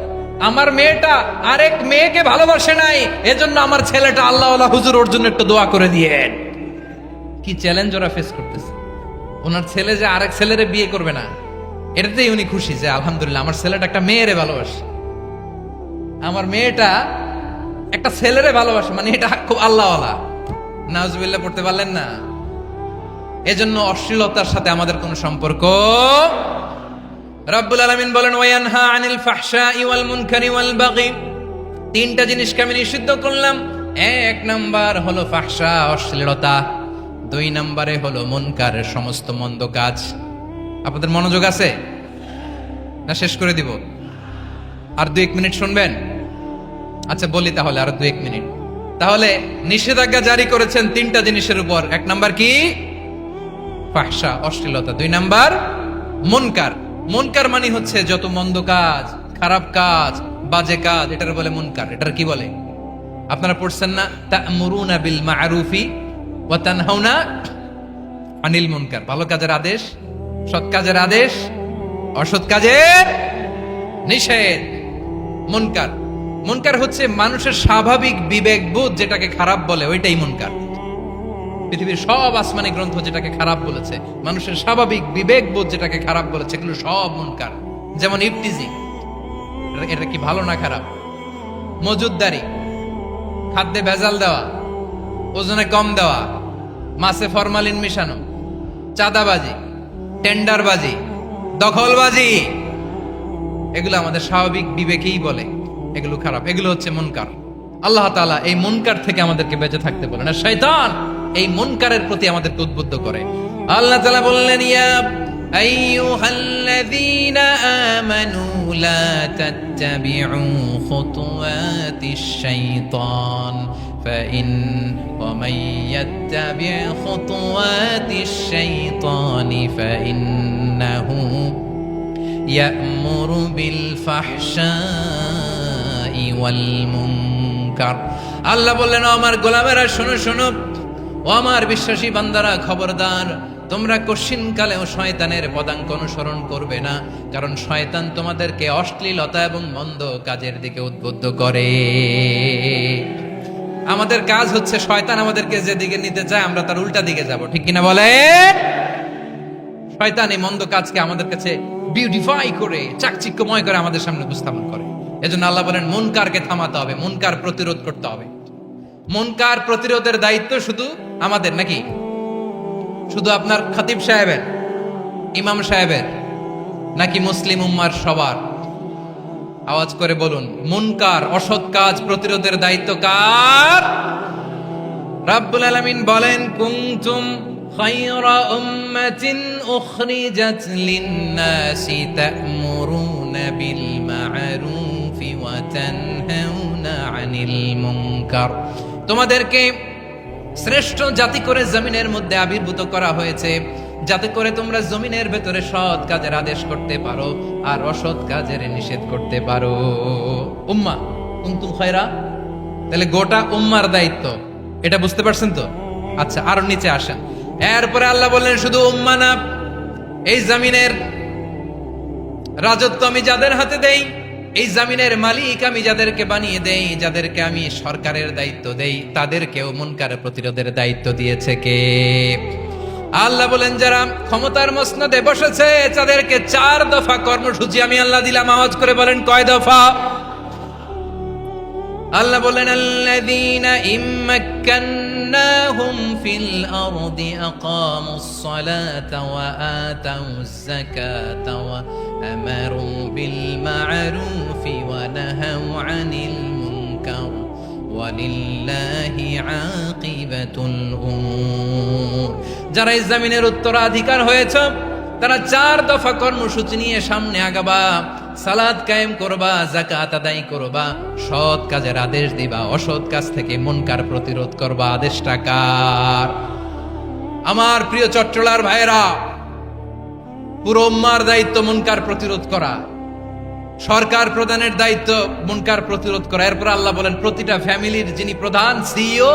আমার মেয়েটা আরেক মেয়েকে ভালোবাসে নাই, এজন্য আমার ছেলেটা আল্লাহওয়ালা, হুজুর ওর জন্য একটু দোয়া করে দিয়েন। কি চ্যালেঞ্জ ওরা ফেস করতেছে। ওনার ছেলে যে আরেক ছেলেরে বিয়ে করবে না, এটাতেই উনি খুশি যে আলহামদুলিল্লাহ আমার ছেলেটা একটা মেয়েরে ভালোবাসে, আমার মেয়েটা একটা ছেলেরে ভালোবাসে, মানে এটা খুব আল্লাহওয়ালা। নাউজুবিল্লাহ পড়তে পারলেন না? এজন্য অশ্লীলতার সাথে আমাদের কোনো সম্পর্ক। রব্বুল আলামিন বলেন ওয়ায়ানহা আনিল ফাহশাই ওয়াল মুনকারি ওয়াল বাগি, তিনটা জিনিসকে আমি নিষিদ্ধ করলাম। এক নাম্বার হলো ফাহশা, অশ্লীলতা। 2 নম্বরে হলো মুনকারের সমস্ত মন্দ কাজ। আপনাদের মনোযোগ আছে না? শেষ করে দিব? আর 2-1 মিনিট শুনবেন? আচ্ছা বলি তাহলে, আর 2-1 মিনিট। তাহলে নিষেধাজ্ঞা জারি করেছেন 3টা জিনিসের উপর। 1 নাম্বার কি? ফাহশা, অশ্লীলতা। 2 নাম্বার মুনকার। মুনকার মানে হচ্ছে যত মন্দ কাজ, খারাপ কাজ, বাজে কাজ, এটার বলে মুনকার। এটার কি বলে? আপনারা পড়ছেন না তা'মুরুনা বিল মা'রুফি ওয়া তানহাউনা আনিল মুনকার। ভালো কাজের আদেশ, সৎ কাজের আদেশ, অসৎ কাজের নিষেধ। মুনকার, মুনকার হচ্ছে মানুষের স্বাভাবিক বিবেকবোধ যেটাকে খারাপ বলে, ওইটাই মুনকার। পৃথিবীর সব আসমানি গ্রন্থ যেটাকে খারাপ বলেছে, মানুষের স্বাভাবিক বিবেকবোধ যেটাকে খারাপ বলেছে, এগুলো সব মুনকার। যেমন ইফটিজিং, এটা কি ভালো না খারাপ? মজুদদারি, খাদ্যে ভেজাল দেওয়া, ওজনে কম দেওয়া, মাছে ফরমালিন মিশানো, চাঁদাবাজি, টেন্ডারবাজি, দখলবাজি, এগুলো আমাদের স্বাভাবিক বিবেকেই বলে এগুলো খারাপ, এগুলো হচ্ছে মুনকার। আল্লাহ তাআলা এই মুনকার থেকে আমাদেরকে বেঁচে থাকতে বলেন, আর শয়তান এই মুনকারের প্রতি আমাদেরকে উদ্বুদ্ধ করে। আল্লাহ তাআলা বললেন ইয়া আইয়ুহাল্লাযীনা আমানু লা তাত্তাবিউ খুতুওয়াতিশ শাইতান ফাইন ওয়া মান ইয়াত্তাবি' খুতুওয়াতিশ শাইতানি ফাইন্নাহু ইয়া'মুরু বিল ফাহশাই ওয়াল মুনকার। আল্লাহ বললেন আমার গোলামেরা শোনো শোনো, ও আমার বিশ্বাসী বান্দারা খবরদার, তোমরা কশিনকালেও শয়তানের পদাঙ্ক অনুসরণ করবে না, কারণ শয়তান তোমাদেরকে অশ্লীলতা এবং মন্দ কাজের দিকে উদ্বুদ্ধ করে। আমাদের কাজ হচ্ছে শয়তান আমাদেরকে যেদিকে নিতে চায় আমরা তার উল্টা দিকে যাব, ঠিক কিনা বলে? শয়তান এই মন্দ কাজকে আমাদের কাছে বিউটিফাই করে, চাকচিক্যময় করে আমাদের সামনে উপস্থাপন করে। এজন্য আল্লাহ বলেন মুনকারকে থামাতে হবে, মুনকার প্রতিরোধ করতে হবে। মুনকার প্রতিরোধের দায়িত্ব শুধু আমাদের নাকি? শুধু আপনার খতিব সাহেবের, ইমাম সাহেবের, নাকি মুসলিম উম্মার সবার? আওয়াজ করে বলুন, মুনকার অসৎ কাজ প্রতিরোধের দায়িত্ব কার? রাব্বুল আলামিন বলেন কুনতুম খায়রা উম্মাতিন উখরিজাত লিন-নাসি তা'মুরুনা বিল মা'রুফি ওয়া তানহাউনা আনিল মুনকার। তোমাদেরকে শ্রেষ্ঠ জাতি করে জমিনের মধ্যে আবির্ভূত করা হয়েছে, যাতে করে তোমরা জমিনের ভেতরে সৎ কাজের আদেশ করতে পারো আর অসৎ কাজের নিষেধ করতে পারো। উম্মাহ কুনতুম খায়রা, তাহলে গোটা উম্মার দায়িত্ব, এটা বুঝতে পারছেন তো? আচ্ছা আরো নিচে আসেন। এরপরে আল্লাহ বললেন শুধু উম্মাহ না, এই জমিনের রাজত্ব আমি যাদের হাতে দেই, এই জমিনের মালিক আমি যাদেরকে বানিয়ে দেই, যাদেরকে আমি সরকারের দায়িত্ব দেই, তাদেরকেও মুনকার প্রতিরোধের দায়িত্ব দিয়েছে কে? আল্লাহ বলেন যারা ক্ষমতার মসনদে বসেছে তাদেরকে 4 দফা কর্মসূচি আমি আল্লাহ দিলাম। আওয়াজ করে বলেন কয় দফা? আল্লাহ বলেন আল্লাযীনা ইম্মাক্কান্নাহুম ফিল আরদি আকামুস সালাতা ওয়া আতাউজ যাকাতা ওয়া আমারু বিল মা'রুফি ওয়া নাহাউ আনিল মুনকার ওয়ালিল্লাহি আকিবাতুল উমুর। যারা এই জমিনের উত্তরাধিকার হয়েছে তারা 4 দফা কর্মসূচি নিয়ে সামনে আগাবা। সালাত কায়েম করবা, যাকাত আদায় করবা, সৎ কাজের আদেশ দিবা, অসৎ কাজ থেকে মুনকার প্রতিরোধ করবা। আদেশটা কার? আমার প্রিয় চট্টলার ভাইরা, পুরো উম্মার দায়িত্ব মুনকার প্রতিরোধ করা, সরকার প্রধানের দায়িত্ব মুনকার প্রতিরোধ করা। এরপর আল্লাহ বলেন প্রতিটা ফ্যামিলির যিনি প্রধান সিইও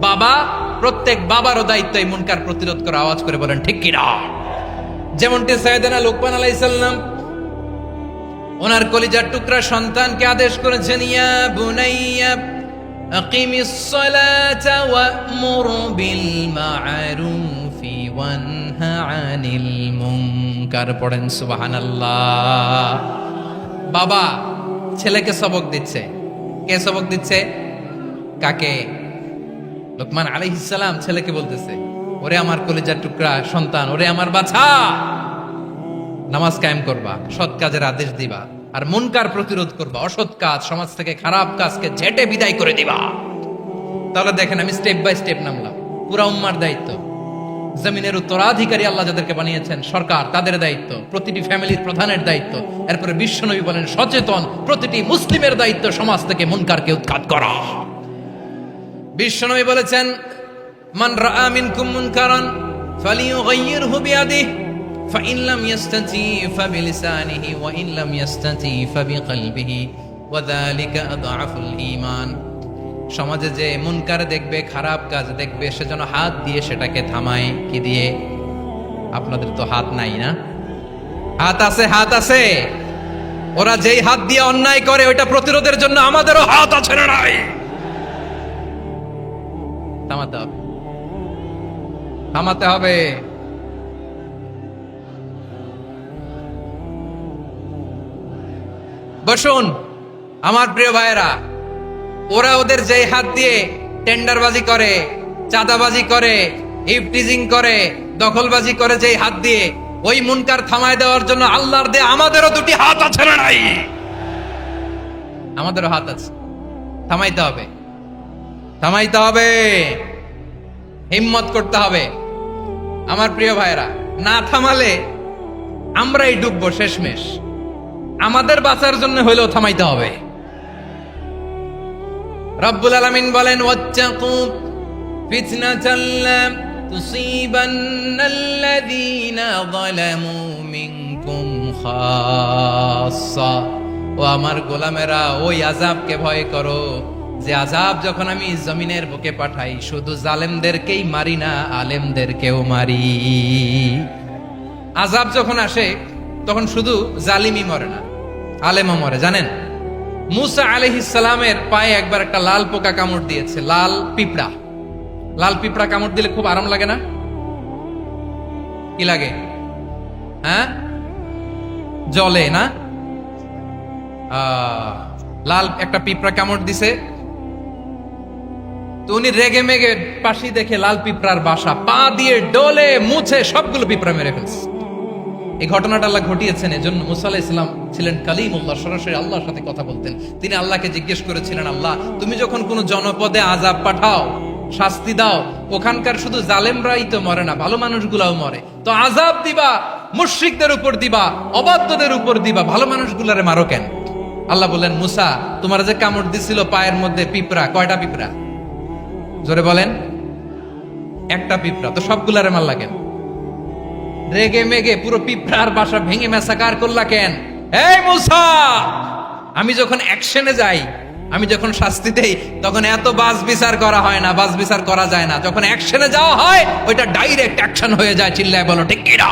বাবা, প্রত্যেক বাবারও দায়িত্ব এই মুনকার প্রতিরোধ করা। আওয়াজ করে বলেন ঠিক কিনা? যেমনটি সাইয়েদনা লুকমান আলাইহিস সালাম ওনার কলিজার টুকরা সন্তানকে আদেশ করেছেন, ইয়া বুনাইয়া আকিমিস সালাতা ওয়া'মুর বিল মা'রুফি ওয়ানহা আনিল মুনকার। পড়েন সুবহানাল্লাহ। বাবা ছেলেকে সবক দিচ্ছে। কে সবক দিচ্ছে? কাকে? লুকমান আলাইহিস সালাম ছেলেকে বলতেছে, ওরে আমার কলিজার টুকরা সন্তান, ওরে আমার বাছা, নামাজ কায়েম করবা, সৎ কাজের আদেশ দিবা, আর মুনকার প্রতিরোধ করবা, অসৎ কাজ, সমাজ থেকে খারাপ কাজকে ঝেঁটে বিদায় করে দিবা। তাহলে দেখেন আমি স্টেপ বাই স্টেপ নামলাম। পুরা উম্মার দায়িত্ব, জমিনের উত্তরাধিকারী আল্লাহ যাদেরকে বানিয়েছেন সরকার, তাদের দায়িত্ব, প্রতিটি ফ্যামিলির প্রধানের দায়িত্ব। এরপরে বিশ্বনবী বলেন সচেতন প্রতিটি মুসলিমের দায়িত্ব সমাজ থেকে মুনকারকে উৎখাত করা। বিশ্বনবী বলেছেন মান রাআ মিনকুম মুনকারান ফালিয়ুগাইয়িরহু বিয়াদিহি ফাইন লাম ইয়াস্তাতি ফাবিলিসানিহি ওয়া ইন লাম ইয়াস্তাতি ফাবিকলবিহি ওয়া যালিকা আযআফুল ঈমান। সমাজে যে মুনকার দেখবে, খারাপ কাজ দেখবে, সেজন্য হাত দিয়ে সেটাকে থামায়। কি দিয়ে? আপনাদের তো হাত নাই না? হাত আছে, হাত আছে। ওরা যেই হাত দিয়ে অন্যায় করে ওইটা প্রতিরোধের জন্য আমাদেরও হাত আছে না নাই? থামাতে হবে, থামাতে হবে। বসুন আমার প্রিয় ভাইয়েরা, ওরা ওদের যে হাত দিয়ে টেন্ডারবাজি করে, চাঁদাবাজি করে, ইফটিজিং করে, দখলবাজি করে, যে হাত দিয়ে, ওই মুনকার থামায় দেওয়ার জন্য আল্লাহর দেয়া আমাদেরও 2টি হাত আছে না নাই? আমাদেরও হাত আছে। থামাইতে হবে, থামাইতে হবে, হিম্মত করতে হবে। আমার প্রিয় ভাইয়েরা, না থামালে আমরাই ডুববো শেষমেশ। আমাদের বাঁচার জন্য হইলেও থামাইতে হবে। রব্বুল আলামিন বলেন ওয়াত্তাকু ফিতনাতাল লা তুসিবান্নাল্লাযীনা যালামু মিনকুম খাসসা। ও আমার গোলামেরা, ওই আযাবকে ভয় করো যে আযাব যখন আমি জমিনের বুকে পাঠাই শুধু জালেমদেরকেই মারি না, আলেমদেরকেও মারি। আযাব যখন আসে তখন শুধু জালিমই মরে না, আলেমও মরে। জানেন মুসা আলাইহিস সালামের পায়ে একবার একটা লাল পোকা কামড় দিয়েছে, লাল পিঁপড়া। লাল পিঁপড়া কামড় দিলে খুব আরাম লাগে না? কি লাগে? হ্যাঁ, জ্বলে না? লাল একটা পিঁপড়া কামড় দিছে, তো উনি রেগে মেগে পাশি দেখে লাল পিঁপড়ার বাসা, পা দিয়ে ডলে মুছে সবগুলো পিঁপড়া মেরে ফেলছে। এই ঘটনাটা আল্লাহ ঘটিয়েছেন এজন্য মুসা আলাইহিস সালাম ছিলেন কালিমুল্লাহ, সরাসরি আল্লাহর সাথে কথা বলতেন। তিনি আল্লাহকে জিজ্ঞেস করেছিলেন, আল্লাহ তুমি যখন কোন জনপদে আযাব পাঠাও, শাস্তি দাও, ওখানকার শুধু জালেমরাই তো মরে না, ভালো মানুষগুলাও মরে, তো আযাব দিবা মুশরিকদের উপর দিবা, অবাধ্যদের উপর দিবা, ভালো মানুষগুলারে মারো কেন? আল্লাহ বললেন, মুসা তোমার যে কামড় দিছিল পায়ের মধ্যে পিঁপড়া, কয়টা পিঁপড়া? জোরে বলেন। একটা পিঁপড়া, তো সবগুলারে মারলা কেন? রেগে মেগে পুরো পিঁপড়ার বাসা ভেঙে মেসাকার করলা কেন? এই মুসা, আমি যখন অ্যাকশনে যাই, আমি যখন শাস্তি দেই, তখন এত বাস বিচার করা হয় না, বাস বিচার করা যায় না। যখন অ্যাকশনে যাওয়া হয় ওইটা ডাইরেক্ট অ্যাকশন হয়ে যায়। চিল্লায় বলো ঠিক কি না?